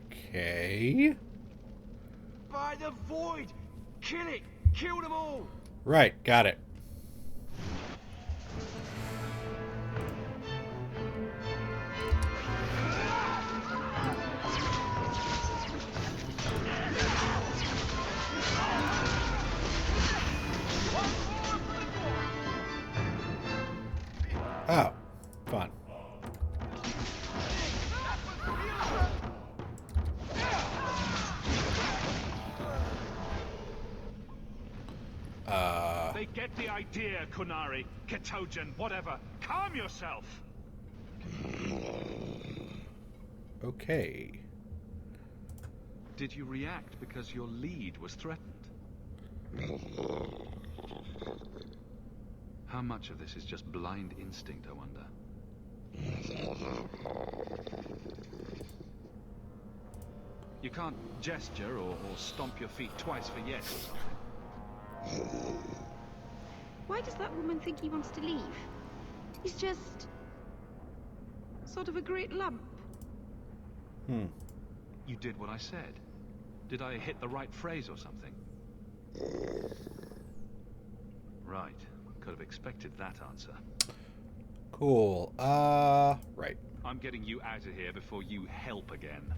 Okay. By the void! Kill it! Kill them all! Right, got it. Oh, fun. I get the idea, Qunari, Ketogen, whatever. Calm yourself! Okay. Did you react because your lead was threatened? How much of this is just blind instinct, I wonder? You can't gesture or stomp your feet twice for yes or something. Why does that woman think he wants to leave? He's just... sort of a great lump. You did what I said. Did I hit the right phrase or something? Right. Could have expected that answer. Cool. Right. I'm getting you out of here before you help again.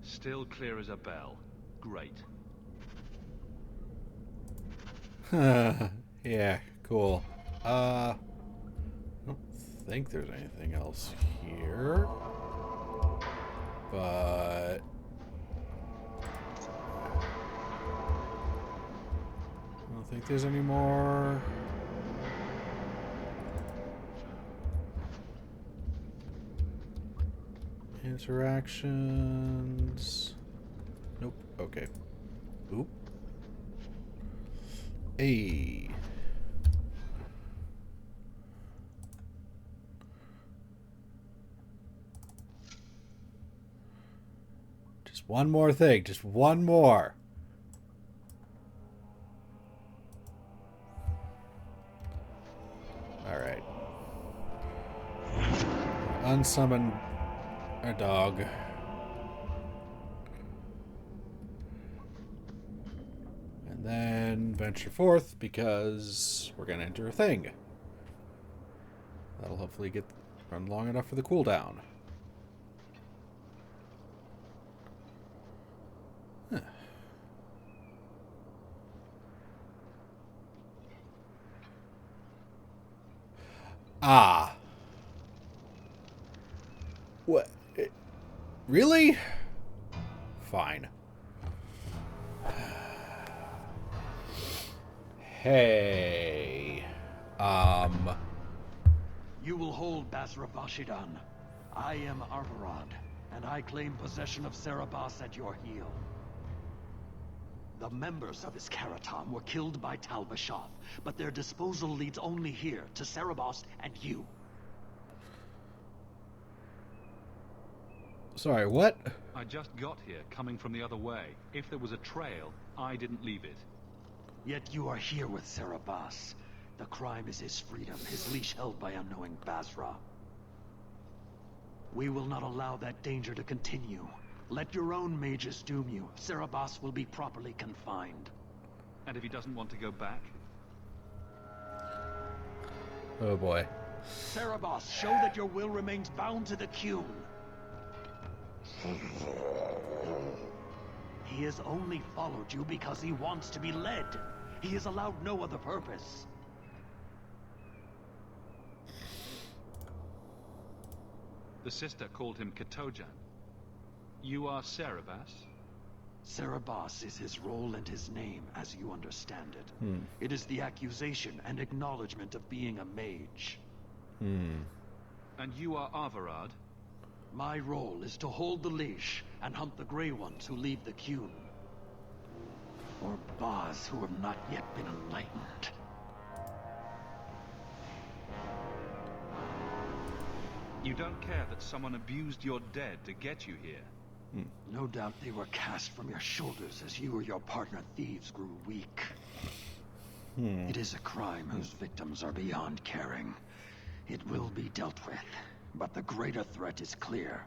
Still clear as a bell. Great. Yeah, cool. I don't think there's anything else here. But... I don't think there's any more... interactions. Nope. Okay. Oop. Hey. Just one more thing. Just one more. All right. Unsummon a dog. And then venture forth because we're going to enter a thing. That'll hopefully run long enough for the cooldown. Huh. Ah. What? Really? Fine. Hey. You will hold Basra Bashidan. I am Arvarad, and I claim possession of Serabas at your heel. The members of his Karatam were killed by Tal Bashoth, but their disposal leads only here, to Serabas and you. Sorry, what? I just got here, coming from the other way. If there was a trail, I didn't leave it. Yet you are here with Serabas. The crime is his freedom, his leash held by unknowing Basra. We will not allow that danger to continue. Let your own mages doom you. Serabas will be properly confined. And if he doesn't want to go back? Oh boy. Serabas, show that your will remains bound to the Qun. He has only followed you because he wants to be led. He has allowed no other purpose. The sister called him Ketojan. You are Serabas? Serabas is his role and his name, as you understand it. It is the accusation and acknowledgement of being a mage. And you are Arvarad? My role is to hold the leash and hunt the Grey Ones who leave the Qun. Or Baz who have not yet been enlightened. You don't care that someone abused your dead to get you here? No doubt they were cast from your shoulders as you or your partner thieves grew weak. It is a crime whose victims are beyond caring. It will be dealt with, but the greater threat is clear.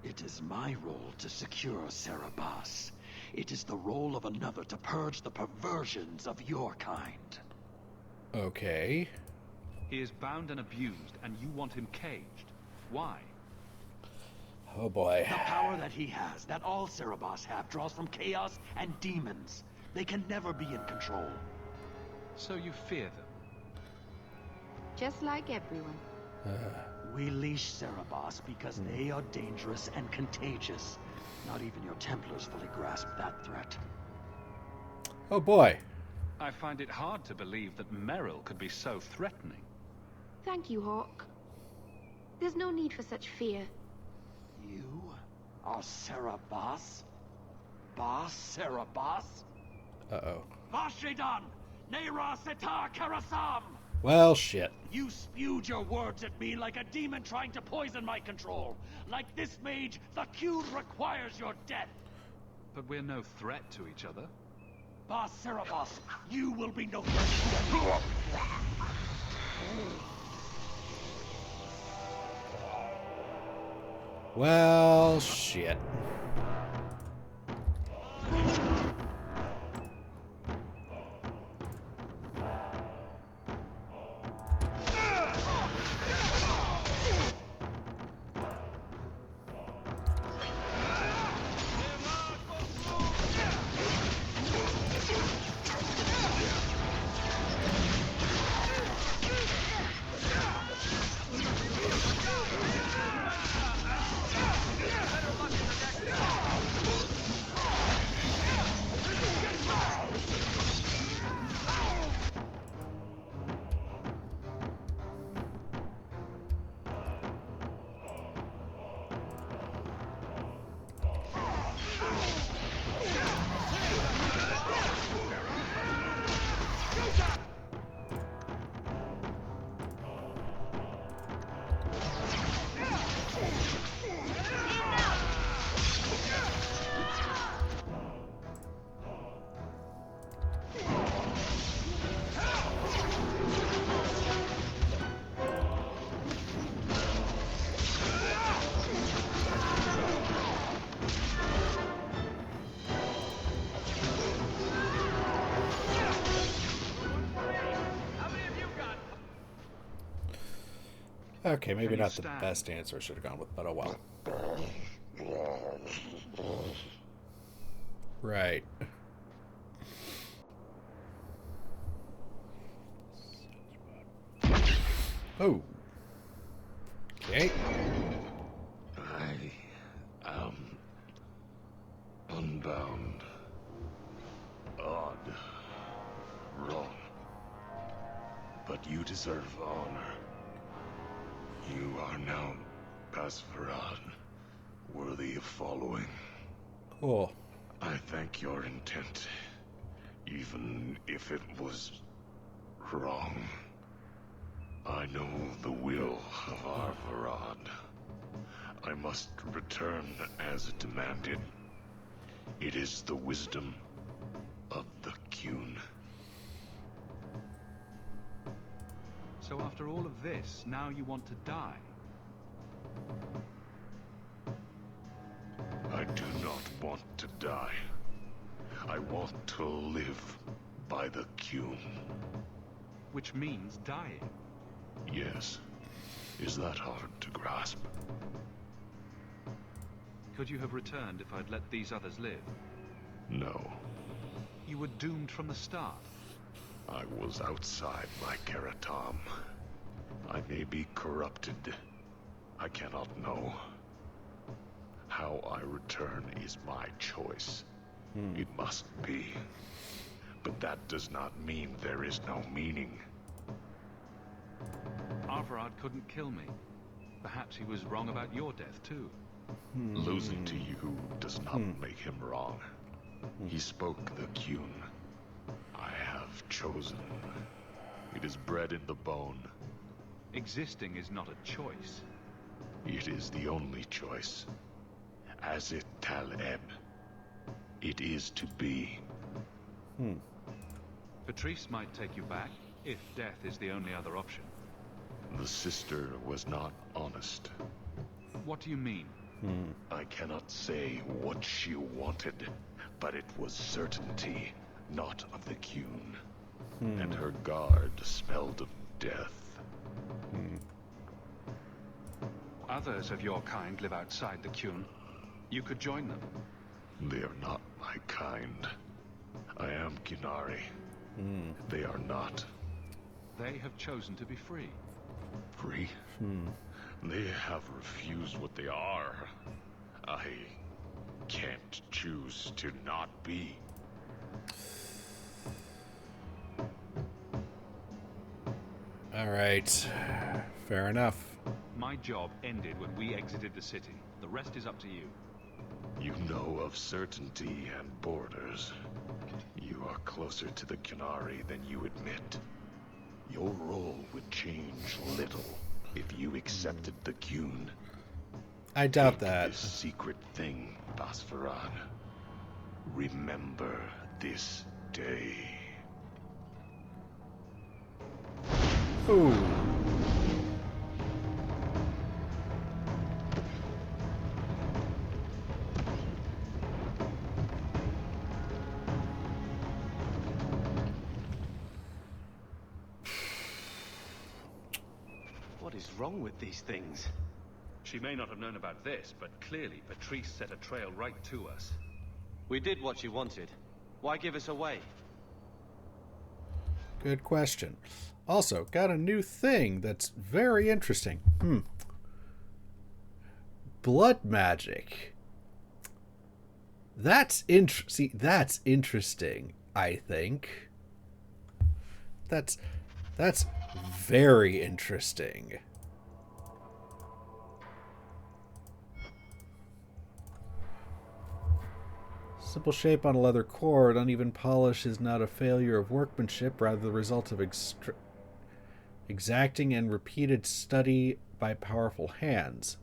It is my role to secure Serabas. It is the role of another to purge the perversions of your kind. Okay. He is bound and abused, and you want him caged. Why? Oh boy. The power that he has, that all Serabas have, draws from chaos and demons. They can never be in control. So you fear them? Just like everyone. We leash Serabas because they are dangerous and contagious. Not even your Templars fully grasp that threat. Oh boy. I find it hard to believe that Merrill could be so threatening. Thank you, Hawk. There's no need for such fear. You are Sarah Bass? Bass Sarah Bass? Uh-oh. Vashidan! Neira Setar Karasam! Well, shit. You spewed your words at me like a demon trying to poison my control. Like this mage, the Qun requires your death. But we're no threat to each other. Bas Cerebos, you will be no threat to me. Well, shit. Okay, maybe not the best answer I should have gone with, but oh well. Right. Oh. Okay. I am unbound. Odd. Wrong. But you deserve honor. You are now Basfarad, worthy of following. Cool. I thank your intent, even if it was wrong. I know the will of Arvarad. I must return as demanded. It is the wisdom of the Qun. So after all of this, now you want to die? I do not want to die. I want to live by the Qun. Which means dying. Yes. Is that hard to grasp? Could you have returned if I'd let these others live? No. You were doomed from the start. I was outside my Karatam. I may be corrupted. I cannot know. How I return is my choice. It must be. But that does not mean there is no meaning. Arvarad couldn't kill me. Perhaps he was wrong about your death, too. Losing to you does not make him wrong. He spoke the Qun. I have chosen. It is bred in the bone. Existing is not a choice. It is the only choice. As it Taleb. It is to be. Patrice might take you back, if death is the only other option. The sister was not honest. What do you mean? I cannot say what she wanted, but it was certainty, not of the Qun. And her guard smelled of death. Others of your kind live outside the Qun. You could join them. They are not my kind. I am Qunari. They are not. They have chosen to be free. Free? They have refused what they are. I can't choose to not be. All right. Fair enough. My job ended when we exited the city. The rest is up to you. You know of certainty and borders. You are closer to the Qunari than you admit. Your role would change little if you accepted the Qun. I doubt Take that. This secret thing, Basfaran. Remember this day. Ooh. What is wrong with these things? She may not have known about this, but clearly Patrice set a trail right to us. We did what she wanted. Why give us away? Good question. Also, got a new thing that's very interesting. Blood magic. That's that's interesting, I think. That's very interesting. Simple shape on a leather cord, uneven polish is not a failure of workmanship, rather the result of exacting and repeated study by powerful hands.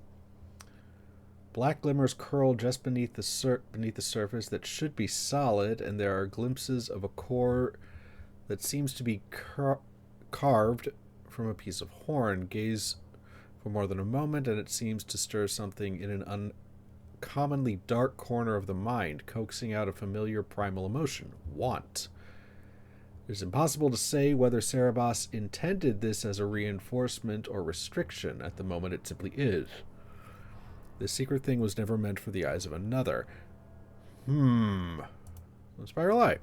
Black glimmers curl just beneath the surface that should be solid, and there are glimpses of a core that seems to be carved from a piece of horn. Gaze for more than a moment, and it seems to stir something in an uncommonly dark corner of the mind, coaxing out a familiar primal emotion, want. It is impossible to say whether Cerebas intended this as a reinforcement or restriction. At the moment, it simply is. This secret thing was never meant for the eyes of another. Spiral Eye.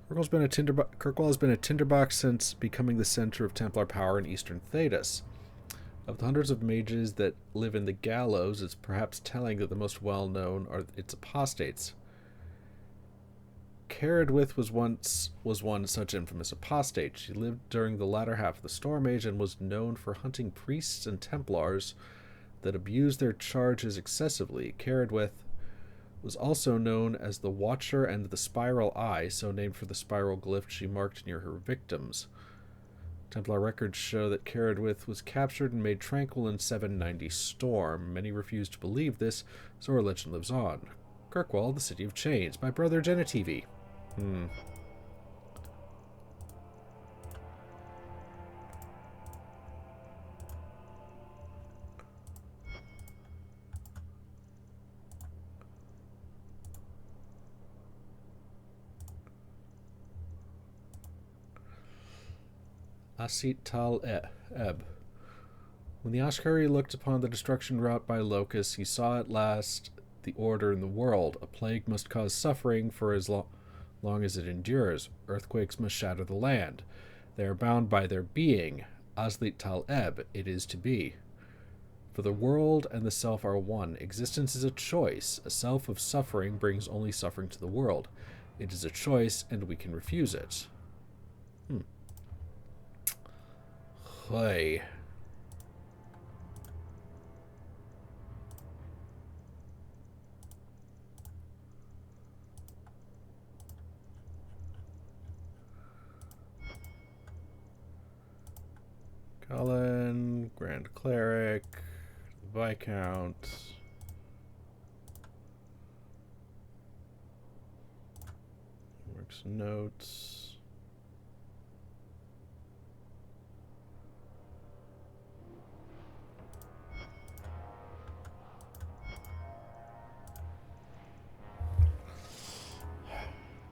Kirkwall has been a tinderbox since becoming the center of Templar power in Eastern Thedas. Of the hundreds of mages that live in the Gallows, it's perhaps telling that the most well-known are its apostates. Caradwith was one such infamous apostate. She lived during the latter half of the Storm Age and was known for hunting priests and Templars that abused their charges excessively. Caradwith was also known as the Watcher and the Spiral Eye, so named for the spiral glyph she marked near her victims. Templar records show that Caradwith was captured and made tranquil in 790 Storm. Many refuse to believe this, so her legend lives on. Kirkwall, the City of Chains, by Brother Genitivi. Asit Tal Eb. When the Ashkari looked upon the destruction wrought by locusts, he saw at last the order in the world. A plague must cause suffering for as long as it endures. Earthquakes must shatter the land. They are bound by their being. Aslit Tal Eb, it is to be. For the world and the self are one. Existence is a choice. A self of suffering brings only suffering to the world. It is a choice, and we can refuse it. Hey. Cullen, Grand Cleric, Viscount. Works notes.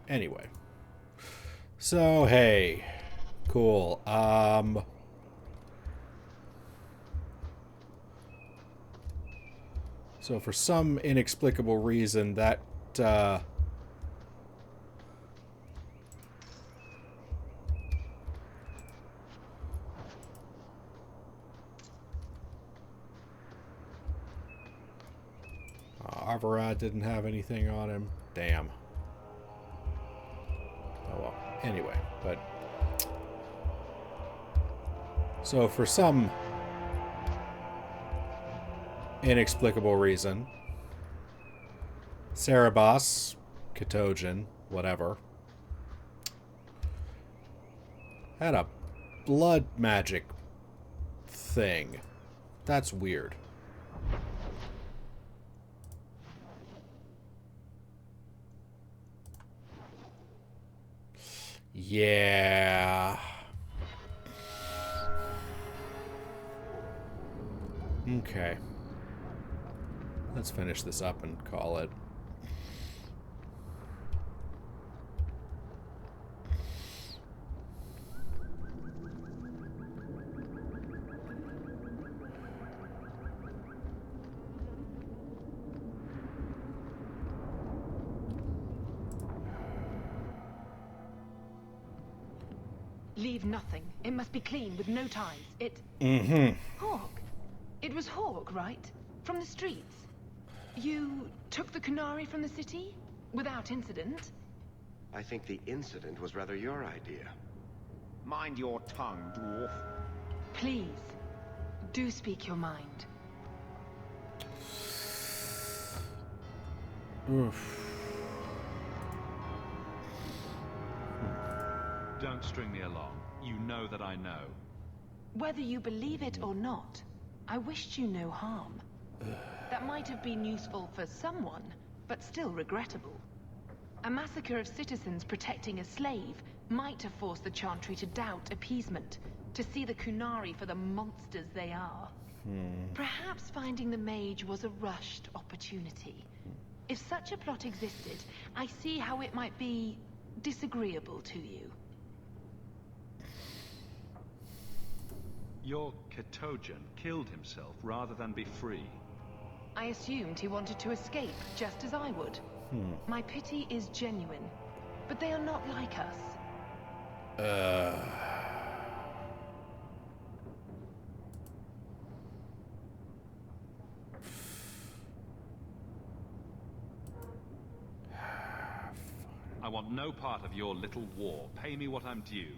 Anyway. So, hey. Cool. So for some inexplicable reason, that, Arvarad didn't have anything on him. Damn. Oh well. Anyway, but So for some inexplicable reason, Cerebos, Katogen, whatever, had a blood magic thing. That's weird. Yeah. Okay. Let's finish this up and call it. Leave nothing. It must be clean with no ties. Hawk. It was Hawk, right? From the streets. You took the Qunari from the city? Without incident? I think the incident was rather your idea. Mind your tongue, dwarf. Please, do speak your mind. Oof. Don't string me along. You know that I know. Whether you believe it or not, I wished you no harm. That might have been useful for someone, but still regrettable. A massacre of citizens protecting a slave might have forced the Chantry to doubt appeasement, to see the Qunari for the monsters they are. Perhaps finding the mage was a rushed opportunity. If such a plot existed, I see how it might be disagreeable to you. Your Katogen killed himself rather than be free. I assumed he wanted to escape, just as I would. My pity is genuine, but they are not like us. I want no part of your little war. Pay me what I'm due.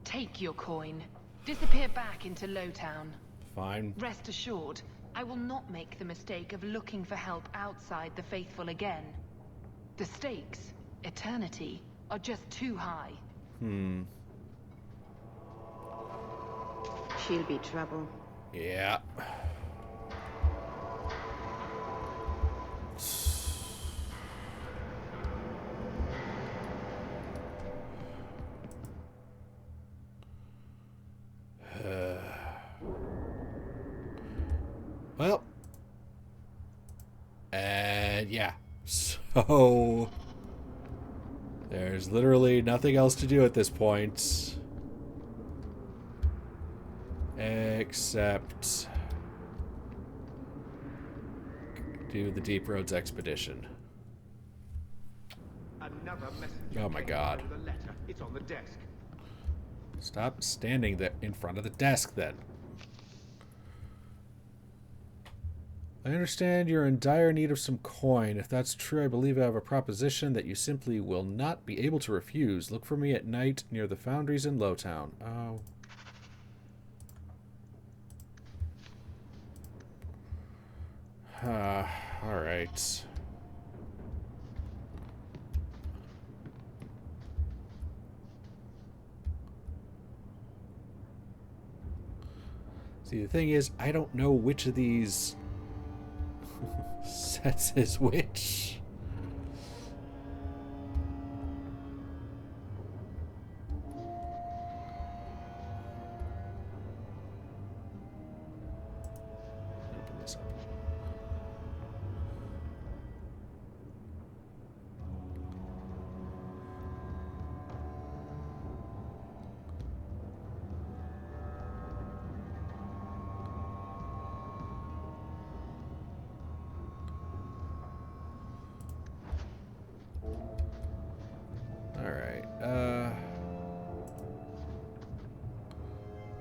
Take your coin. Disappear back into Lowtown. Fine. Rest assured, I will not make the mistake of looking for help outside the Faithful again. The stakes, eternity, are just too high. She'll be trouble. Yeah. Well, and yeah, so there's literally nothing else to do at this point except do the Deep Roads expedition. Another messenger. Oh my God. The letter. It's on the desk. Stop standing there in front of the desk then. I understand you're in dire need of some coin. If that's true, I believe I have a proposition that you simply will not be able to refuse. Look for me at night near the foundries in Lowtown. Oh. Alright. See, the thing is, I don't know which of these sets is which. Open this up.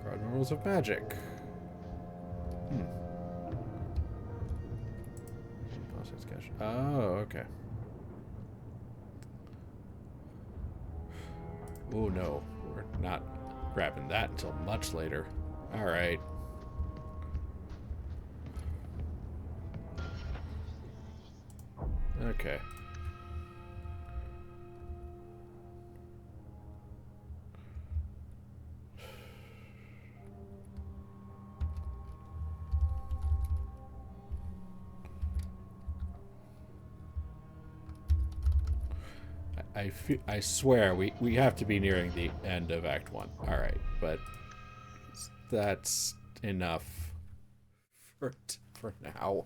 Cardinal Rules of Magic. Oh, okay. Oh no, we're not grabbing that until much later. Alright. Okay. I swear we have to be nearing the end of Act 1. Alright, but that's enough for now.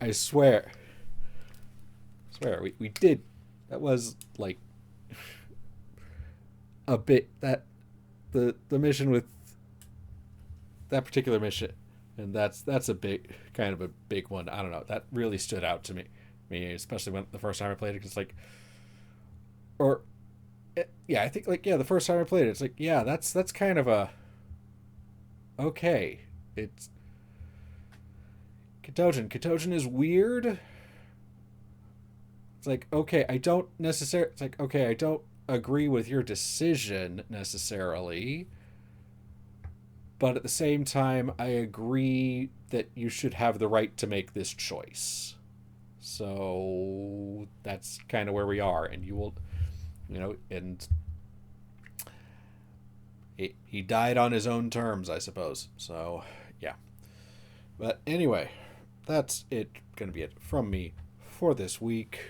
I swear. We did. That was like a bit that the mission with that particular mission, and that's a big kind of a big one. I don't know. That really stood out to me, especially when the first time I played it. Cause like, or yeah, I think like the first time I played it, it's like that's kind of a okay. It's Katogen. Katogen is weird. It's like, okay, I don't necessarily... It's like, okay, I don't agree with your decision, necessarily. But at the same time, I agree that you should have the right to make this choice. So, that's kind of where we are. And you will... and... He died on his own terms, I suppose. So, yeah. But anyway, that's going to be it from me for this week.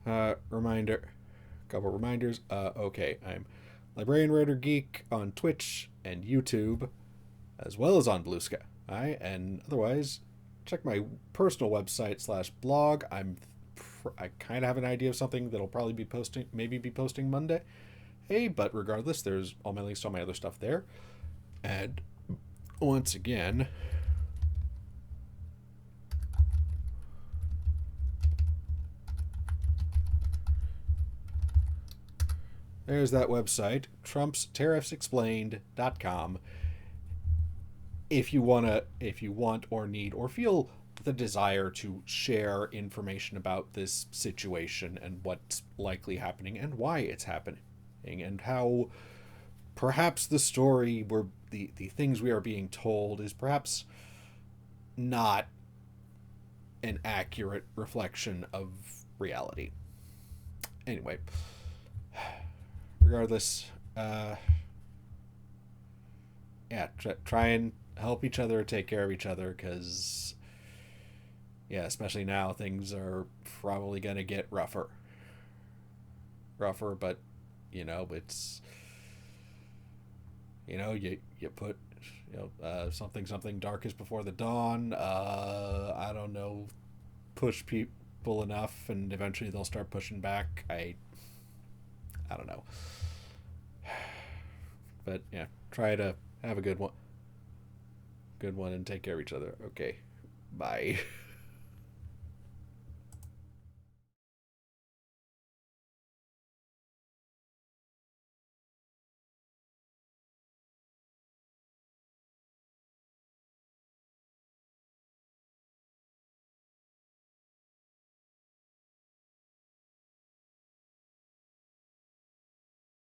Couple reminders. Okay, I'm Librarian Writer Geek on Twitch and YouTube, as well as on Blue Sky. And otherwise, check my personal website /blog. I kind of have an idea of something that'll probably be posting Monday. Hey, but regardless, there's all my links to all my other stuff there. And once again, there's that website, TrumpsTariffsExplained.com. If you want or need or feel the desire to share information about this situation and what's likely happening and why it's happening, and how perhaps the story the things we are being told is perhaps not an accurate reflection of reality. Anyway, regardless, try and help each other, take care of each other, because especially now things are probably gonna get rougher, but it's you put something dark is before the dawn. I don't know, push people enough and eventually they'll start pushing back. I don't know. But yeah, try to have a good one and take care of each other. Okay, bye.